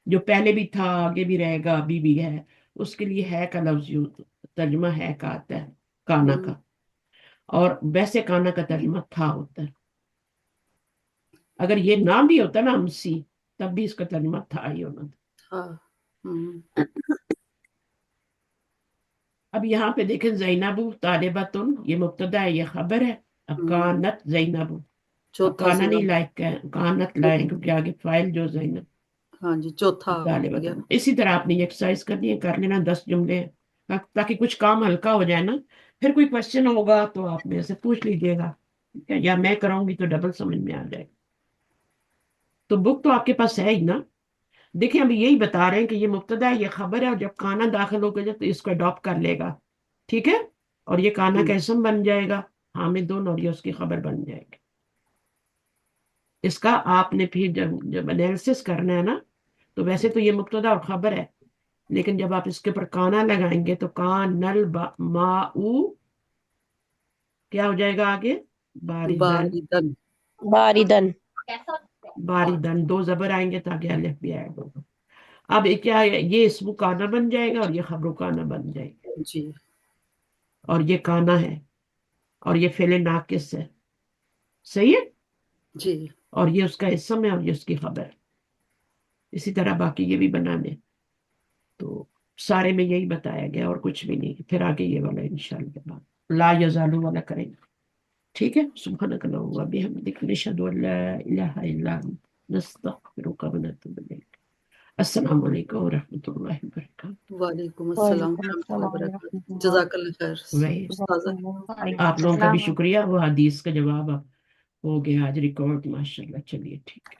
जो पहले भी था, आगे भी रहेगा, अभी भी है, उसके लिए है का लफ्ज यूज, तर्जुमा है का आता है, काना हम्म का। और वैसे काना का तर्जुमा था होता है। अगर ये ना भी होता ना हमसी, तब भी इसका तर्जुमा था ही होना हाँ हम्म था। अब यहाँ पे देखें, जैनबू तालिबतुन, ये मुब्तदा है, ये खबर है। अब हम्म, कानत जैनबू, अब चौथा काना सिरा। नहीं लायक है, कानत लाए क्योंकि आगे फाइल जो जैनब हाँ जी चौथा आ गया। तालिबतुन। इसी तरह आपने ये एक्सरसाइज करनी है, कर लेना 10 जुमले, ताकि कुछ काम हल्का हो जाए ना। फिर कोई क्वेश्चन होगा तो आप मेरे से पूछ लीजिएगा, ठीक है, या मैं कराऊंगी तो डबल समझ में आ जाएगा। तो बुक तो आपके पास है ही ना। देखिए अभी यही बता रहे हैं कि ये मुब्तदा है, ये खबर है, और जब काना दाखिल हो गया तो इसको अडॉप्ट कर लेगा, ठीक है। और ये काना का हम्म इसम बन जाएगा, हामिदुन, और ये उसकी खबर बन जाएगी। इसका आपने फिर जब जब एनालिसिस करना है ना, तो वैसे तो ये मुब्तदा और खबर है, लेकिन जब आप इसके ऊपर काना लगाएंगे तो कान नल माऊ, क्या हो जाएगा आगे? बारिदन। बारिदन। बारिदन। बारिदन, दो जबर आएंगे तो आगे अलिफ भी आएगा। अब ये क्या है, ये इसमु काना बन जाएगा और ये खबरों काना बन जाएगा। जी और ये काना है, और ये फेले नाकिस है, सही है। जी और ये उसका इसम है और ये उसकी खबर है। इसी तरह बाकी ये भी बनाने, तो सारे में यही बताया गया और कुछ भी नहीं। फिर आगे ये वाला इंशाअल्लाह ला यजालू वाला करेंगे, ठीक है। सुब्हानक अल्लाहुम्मा व बिहम्दिक, नशहदु अन ला इलाहा इल्ला अंत, नस्तगफिरुका व नतूबु इलैक। अस्सलामु अलैकुम व रहमतुल्लाहि व बरकातुहू। वालेकुम अस्सलाम वालेकुम रहमतुल्लाहि अस्सलाम वबरकातुहू। रहमतुल्लाह। जज़ाकल्लाह खैर वही, उस्ताज़ा। आप लोगों का भी वालेकुम शुक्रिया, वो हदीस का जवाब हो गया आज रिकॉर्ड, माशाल्लाह। चलिए ठीक है।